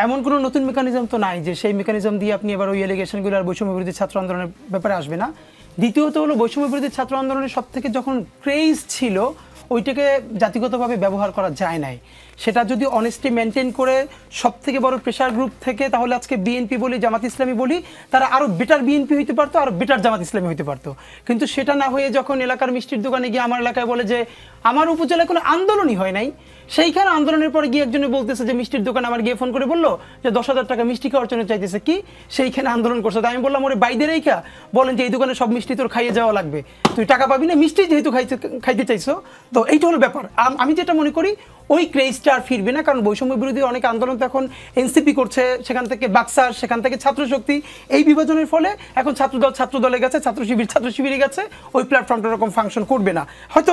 D: এমন কোনো নতুন মেকানিজম তো নাই যে সেই মেকানিজম দিয়ে আপনি এবার ওই অ্যালিগেশনগুলো আর বৈষম্য বিরোধী ছাত্র আন্দোলনের ব্যাপারে আসবে না। দ্বিতীয়ত হলো বৈষম্য বিরোধী ছাত্র আন্দোলনের সব থেকে যখন ক্রেজ ছিল ওইটাকে জাতিগতভাবে ব্যবহার করা যায় নাই। সেটা যদি অনেস্টি মেনটেন করে সব থেকে বড় প্রেশার গ্রুপ থেকে, তাহলে আজকে বিএনপি বলি, জামাত ইসলামী বলি, তারা আরও বেটার বিএনপি হইতে পারতো, আরও বেটার জামাত ইসলামী হইতে পারতো। কিন্তু সেটা না হয়ে যখন এলাকার মিষ্টির দোকানে গিয়ে আমার এলাকায় বলে যে আমার উপজেলায় কোনো আন্দোলনই হয় নাই, সেইখানে আন্দোলনের পরে গিয়ে একজনে বলতেছে যে মিষ্টির দোকান আমার গিয়ে ফোন করে বললো যে 10,000 টাকা মিষ্টি খাওয়ার জন্য চাইতেছে, কি সেইখানে আন্দোলন করছে। আমি বললাম ওরে বাইদের রেখা বলেন যে এই দোকানে সব মিষ্টি তোর খাইয়ে যাওয়া লাগবে, তুই টাকা পাবি না, মিষ্টি যেহেতু খাইতে চাইছো। তো এইটা হলো ব্যাপার। আমি যেটা মনে করি ওই ক্রেজটা আর ফিরবে না, কারণ বৈষম্য বিরোধী অনেক আন্দোলন তো এখন এনসিপি করছে, সেখান থেকে বাক্সার, সেখান থেকে ছাত্র শক্তি, এই বিভাজনের ফলে এখন ছাত্রদল ছাত্রদলে গেছে, ছাত্র শিবির ছাত্র শিবিরে গেছে, ওই প্ল্যাটফর্মটা এরকম ফাংশন করবে না। হয়তো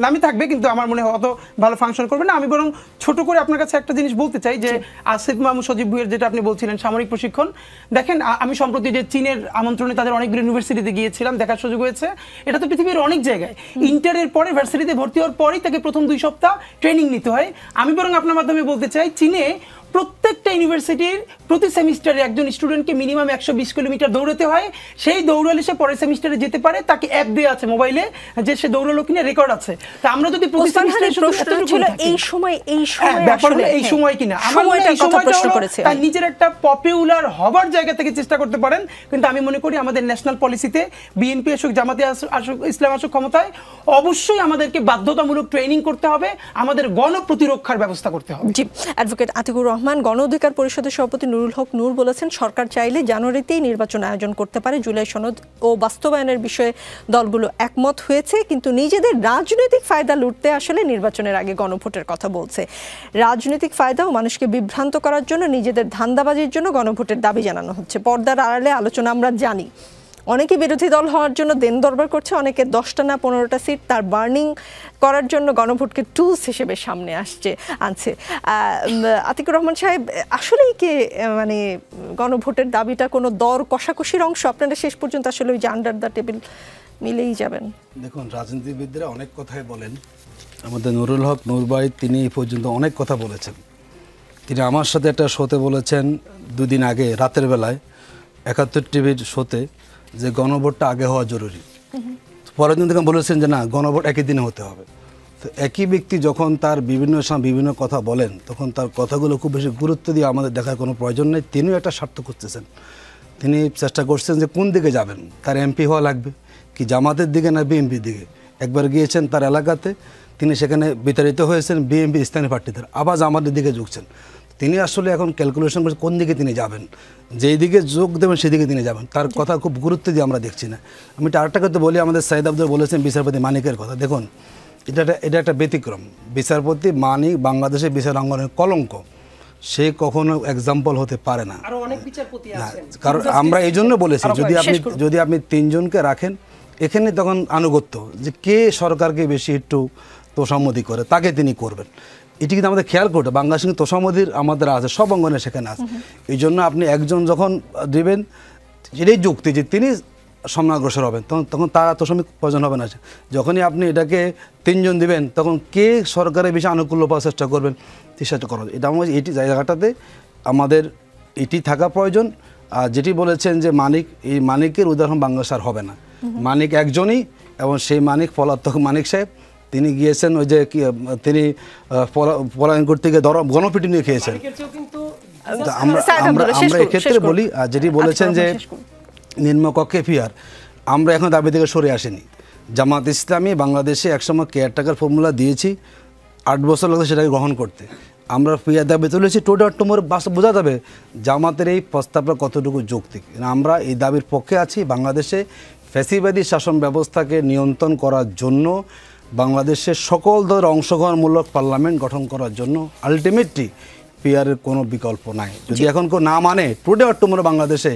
D: নামে দামি থাকবে কিন্তু আমার মনে হয় অত ভালো ফাংশন করবে না। আমি বরং ছোট করে আপনার কাছে একটা জিনিস বলতে চাই যে আসিফ মাহমুদ সজীব ভুঁইয়ের যেটা আপনি বলছিলেন সামরিক প্রশিক্ষণ, দেখেন আমি সম্প্রতি যে চীনের আমন্ত্রণে তাদের অনেকগুলো ইউনিভার্সিটিতে গিয়েছিলাম, দেখার সুযোগ হয়েছে। এটা তো পৃথিবীর অনেক জায়গায় ইন্টারের পরে ভার্সিটিতে ভর্তি হওয়ার পরেই তাকে প্রথম 2 সপ্তাহ ট্রেনিং নিতে হয়। আমি বরং আপনার মাধ্যমে বলতে চাই, চীনে প্রত্যেকটা ইউনিভার্সিটির প্রতি সেমিস্টারে একজন স্টুডেন্টকে মিনিমাম 120 কিলোমিটার দৌড়াতে হয়। সেই দৌড়ালে সে পরের সেমিস্টারে যেতে পারে, তাকে অ্যাপ দেওয়া আছে মোবাইলে যে সে দৌড়ালো কিনা রেকর্ড আছে। তা আমরা যদি প্রতি সেমিস্টারে
A: এই সময়
D: ব্যাপার হলো এই সময় কিনা, আমার মনে হয় এই সময়টা হলো তার নিজের একটা পপুলার হবার জায়গা থেকে চেষ্টা করতে পারেন। কিন্তু আমি মনে করি আমাদের ন্যাশনাল পলিসিতে বিএনপি আসুক, জামাতে আসুক, ইসলাম আসুক ক্ষমতায়, অবশ্যই আমাদেরকে বাধ্যতামূলক ট্রেনিং করতে হবে, আমাদের গণপ্রতিরক্ষার ব্যবস্থা করতে হবে।
A: জি, অ্যাডভোকেট আতিকুর রহমান, গণ অধিকার পরিষদের সভাপতি নুরুল হক নূর বলেছেন সরকার চাইলে জানুয়ারিতেই নির্বাচন আয়োজন করতে পারে। জুলাই সনদ ও বাস্তবায়নের বিষয়ে দলগুলো একমত হয়েছে, কিন্তু নিজেদের রাজনৈতিক ফায়দা লুটতে আসলে নির্বাচনের আগে গণভোটের কথা বলছে। রাজনৈতিক ফায়দা ও মানুষকে বিভ্রান্ত করার জন্য, নিজেদের ধান্দাবাজির জন্য গণভোটের দাবি জানানো হচ্ছে। পর্দার আড়ালে আলোচনা আমরা জানি, অনেকে বিরোধী দল হওয়ার জন্য দেন দরবার করছে, অনেকে 10টা না 15টা সিট তার বার্নিং করার জন্য গণভোটকে টুলস হিসেবে সামনে আনছে। আতিকুর রহমান সাহেব, আসলেই কি মানে গণভোটের দাবিটা কোনো দর কষাকষির অংশ? আপনারা শেষ পর্যন্ত আসলে ওই যে আন্ডার দ্য টেবিল মিলেই যাবেন?
C: দেখুন, রাজনীতিবিদরা অনেক কথাই বলেন। আমাদের নুরুল হক নূর ভাই তিনি এই পর্যন্ত অনেক কথা বলেছেন। তিনি আমার সাথে একটা শোতে বলেছেন 2 দিন আগে রাতের বেলায় 71 টিভির শোতে যে গণভোটটা আগে হওয়া জরুরি। পরের দিন থেকে বলেছেন যে না, গণভোট একই দিনে হতে হবে। তো একই ব্যক্তি যখন তার বিভিন্ন সময় বিভিন্ন কথা বলেন, তখন তার কথাগুলো খুব বেশি গুরুত্ব দিয়ে আমাদের দেখার কোনো প্রয়োজন নেই। তিনিও একটা স্বার্থ করতেছেন। তিনি চেষ্টা করছেন যে কোন দিকে যাবেন, তার এমপি হওয়া লাগবে কি জামাতের দিকে না বিএনপির দিকে। একবার গিয়েছেন তার এলাকাতে, তিনি সেখানে বিতাড়িত হয়েছেন বিএনপি স্থানীয় প্রার্থীদের, আবার জামাতের দিকে ঝুঁকছেন। তিনি আসলে এখন ক্যালকুলেশন করছেন কোন দিকে তিনি যাবেন, যেই দিকে যোগ দেবেন সেদিকে তিনি যাবেন। তার কথা খুব গুরুত্ব দিয়ে আমরা দেখছি না। আমি আরেকটা কথা বলি, আমাদের সাইদ আব্দুল বলেছেন বিচারপতি মানিকের কথা। দেখুন, এটা একটা ব্যতিক্রম। বিচারপতি মানিক বাংলাদেশের বিচার অঙ্গনের কলঙ্ক, সে কখনো এক্সাম্পল হতে পারে না। কারণ আমরা এই জন্য বলেছি যদি আপনি 3 জনকে রাখেন এখানে, তখন আনুগত্য যে কে সরকারকে বেশি একটু তোষামোদি করে তাকে তিনি করবেন। এটি কিন্তু আমাদের খেয়াল করতে, বাংলাদেশ কিন্তু তোষামোদির আমাদের আছে, সব অঙ্গনে সেখানে আছে। এই জন্য আপনি একজন যখন দেবেন, এটাই যুক্তি যে তিনি সামনে অগ্রসর হবেন, তখন তার তোষামিক প্রয়োজন হবে না। যখনই আপনি এটাকে 3 জন দিবেন, তখন কে সরকারের বেশি আনুকূল্য পাওয়ার চেষ্টা করবেন, চেষ্টা করা। এটা আমার এটি জায়গাটাতে আমাদের এটি থাকা প্রয়োজন। আর যেটি বলেছেন যে মানিক, এই মানিকের উদাহরণ বাংলাদেশ আর হবে না। মানিক একজনই, এবং সেই মানিক পলাতক মানিক সাহেব, তিনি গিয়েছেন ওই যে তিনি পলায়ন করতে গিয়ে গণপিটি নিয়ে খেয়েছেন। আমরা এক্ষেত্রে বলি, যেটি বলেছেন যে নিম্নকক্ষে ফিয়ার, আমরা এখন দাবি থেকে সরে আসেনি। জামাত ইসলামী বাংলাদেশে একসময় কেয়ারটেকার ফর্মুলা দিয়েছি, 8 বছর লাগবে সেটাকে গ্রহণ করতে। আমরা ফিয়ার দাবি তুলেছি, টোটাল অক্টোবর বোঝা যাবে জামাতের এই প্রস্তাবটা কতটুকু যৌক্তিক। আমরা এই দাবির পক্ষে আছি। বাংলাদেশে ফ্যাসিবাদী শাসন ব্যবস্থাকে নিয়ন্ত্রণ করার জন্য, বাংলাদেশের সকল দলের অংশগ্রহণমূলক পার্লামেন্ট গঠন করার জন্য আলটিমেটলি পিয়ারের কোনো বিকল্প নাই। যদি এখন কেউ না মানে, টুডে অর টুমরো বাংলাদেশে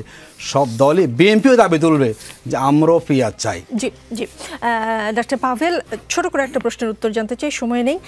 C: সব দলই, বিএনপিও দাবি তুলবে যে আমরাও পিয়ার চাই।
A: জি জি, ডক্টর পাভেল, ছোট করে একটা প্রশ্নের উত্তর জানতে চাই, সময় নেই।